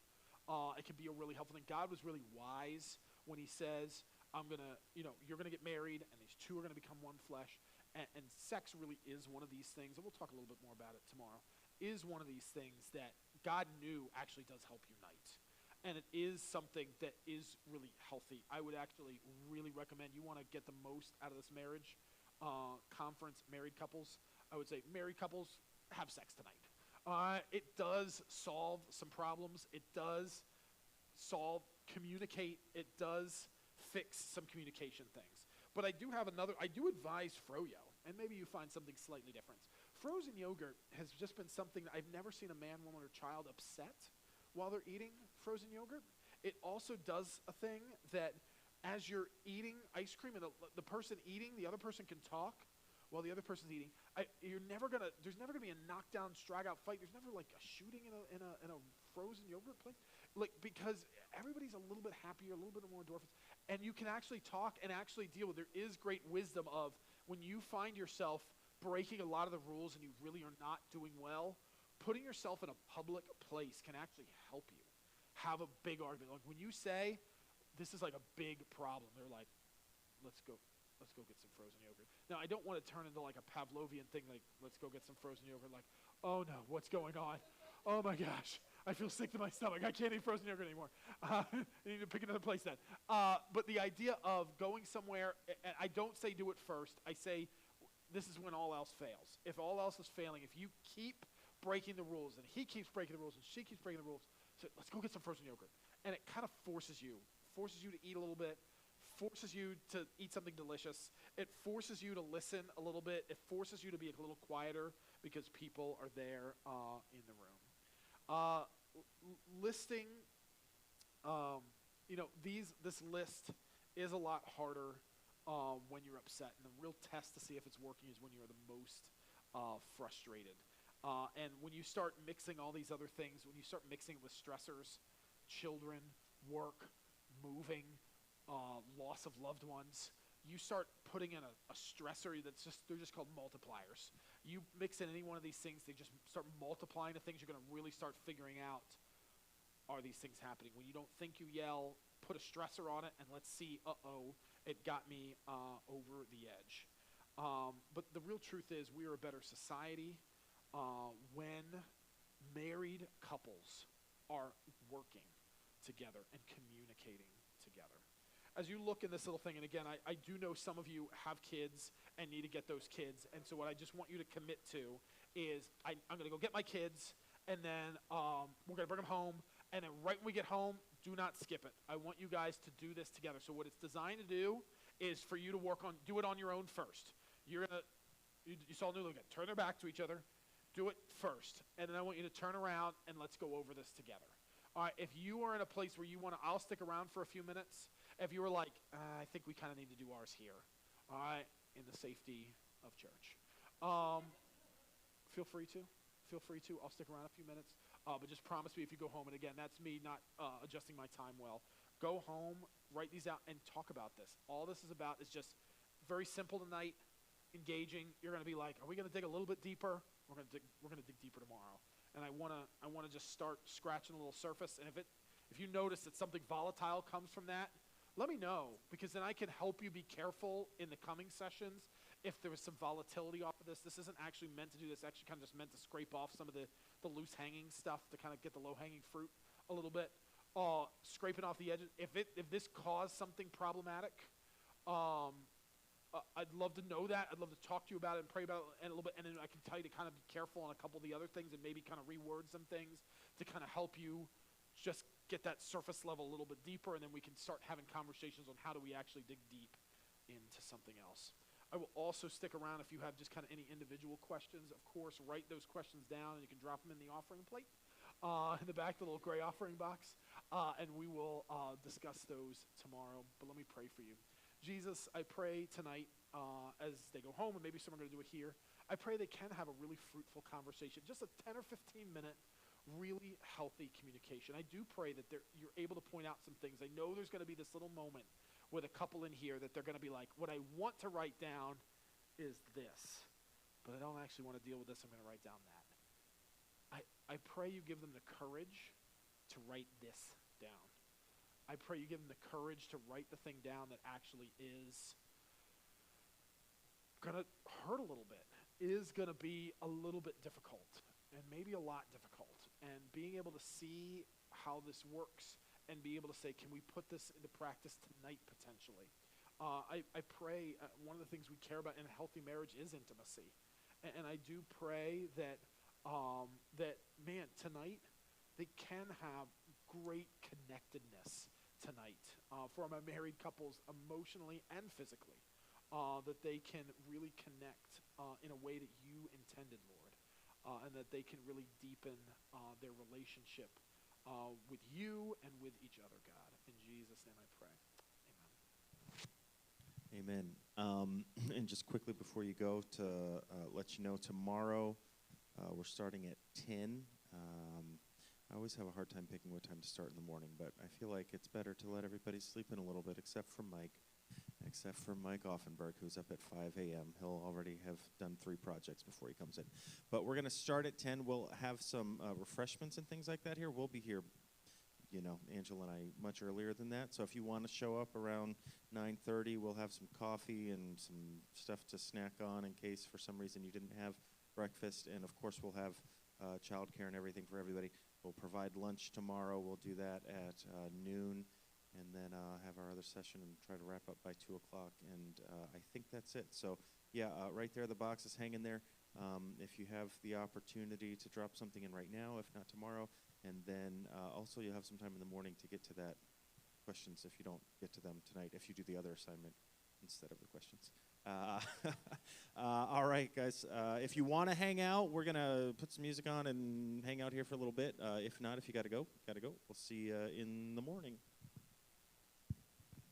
It can be a really helpful thing. God was really wise when he says, you're going to get married, and these two are going to become one flesh. And sex really is one of these things, and we'll talk a little bit more about it tomorrow, is one of these things that God knew actually does help unite. And it is something that is really healthy. I would actually really recommend, you want to get the most out of this marriage conference, married couples, I would say married couples, have sex tonight. It does solve some problems. It does communicate. It does fix some communication things. But I do advise froyo, and maybe you find something slightly different. Frozen yogurt has just been something that I've never seen a man, woman, or child upset while they're eating frozen yogurt. It also does a thing that as you're eating ice cream and the person eating, the other person can talk while the other person's eating. There's never gonna be a knockdown, drag out fight. There's never like a shooting in a frozen yogurt place, because everybody's a little bit happier, a little bit more endorphins, and you can actually talk and actually deal with. There is great wisdom of when you find yourself breaking a lot of the rules and you really are not doing well. Putting yourself in a public place can actually help you have a big argument. Like when you say, this is like a big problem, they're like, let's go get some frozen yogurt. Now, I don't want to turn into like a Pavlovian thing, like, let's go get some frozen yogurt, like, oh no, what's going on? Oh my gosh, I feel sick to my stomach. I can't eat frozen yogurt anymore. I need to pick another place then. But the idea of going somewhere, and I don't say do it first, I say this is when all else fails. If all else is failing, if you keep breaking the rules, and he keeps breaking the rules, and she keeps breaking the rules, so let's go get some frozen yogurt. And it kind of forces you to eat a little bit, forces you to eat something delicious. It forces you to listen a little bit. It forces you to be a little quieter because people are there in the room. Listing, this list is a lot harder when you're upset. And the real test to see if it's working is when you're the most frustrated. And when you start mixing all these other things, when you start mixing it with stressors, children, work, moving, loss of loved ones, you start putting in a stressor they're just called multipliers. You mix in any one of these things, they just start multiplying the things. You're going to really start figuring out, are these things happening? When you don't think you yell, put a stressor on it, and let's see, it got me over the edge. But the real truth is we are a better society when married couples are working together and communicating together. As you look in this little thing, and again, I do know some of you have kids and need to get those kids, and so what I just want you to commit to is I'm going to go get my kids, and then we're going to bring them home, and then right when we get home, do not skip it. I want you guys to do this together. So what it's designed to do is for you to do it on your own first. You saw Nulu again, turn their back to each other, do it first, and then I want you to turn around and let's go over this together. All right, if you are in a place where I'll stick around for a few minutes. If you were like, I think we kind of need to do ours here, all right, in the safety of church. Feel free to. I'll stick around a few minutes. But just promise me if you go home, and again, that's me not adjusting my time well. Go home, write these out, and talk about this. All this is about is just very simple tonight, engaging. You're going to be like, are we going to dig a little bit deeper? We're going to dig deeper tomorrow. And I want to just start scratching a little surface. And if you notice that something volatile comes from that, let me know, because then I can help you be careful in the coming sessions if there was some volatility off of this. This isn't actually meant to do this. It's actually kind of just meant to scrape off some of the loose hanging stuff to kind of get the low hanging fruit a little bit. Scraping off the edges. If this caused something problematic, I'd love to know that. I'd love to talk to you about it and pray about it a little bit. And then I can tell you to kind of be careful on a couple of the other things and maybe kind of reword some things to kind of help you just get that surface level a little bit deeper, and then we can start having conversations on how do we actually dig deep into something else. I will also stick around if you have just kind of any individual questions. Of course, write those questions down, and you can drop them in the offering plate in the back, the little gray offering box, and we will discuss those tomorrow. But let me pray for you. Jesus, I pray tonight as they go home, and maybe some are going to do it here, I pray they can have a really fruitful conversation, just a 10 or 15-minute really healthy communication. I do pray that you're able to point out some things. I know there's going to be this little moment with a couple in here that they're going to be like, what I want to write down is this, but I don't actually want to deal with this. I'm going to write down that. I pray you give them the courage to write this down. I pray you give them the courage to write the thing down that actually is going to hurt a little bit, is going to be a little bit difficult, and maybe a lot difficult. And being able to see how this works and be able to say, can we put this into practice tonight potentially? I pray one of the things we care about in a healthy marriage is intimacy. And I do pray that, man, tonight they can have great connectedness tonight for my married couples emotionally and physically, that they can really connect in a way that you intended, Lord, and that they can really deepen their relationship with you and with each other, God. In Jesus' name I pray. Amen. And just quickly before you go, to let you know, tomorrow we're starting at 10. I always have a hard time picking what time to start in the morning, but I feel like it's better to let everybody sleep in a little bit, except for Mike Offenberg, who's up at 5 a.m. He'll already have done 3 projects before he comes in. But we're going to start at 10. We'll have some refreshments and things like that here. We'll be here, Angela and I, much earlier than that. So if you want to show up around 9:30, we'll have some coffee and some stuff to snack on in case for some reason you didn't have breakfast. And, of course, we'll have childcare and everything for everybody. We'll provide lunch tomorrow. We'll do that at noon, and then have our other session and try to wrap up by 2 o'clock. And I think that's it. So, yeah, right there, the box is hanging there. If you have the opportunity to drop something in right now, if not tomorrow, and then also you'll have some time in the morning to get to that questions if you don't get to them tonight, if you do the other assignment instead of the questions. All right, guys. If you want to hang out, we're going to put some music on and hang out here for a little bit. If not, if you got to go, got to go. We'll see you in the morning.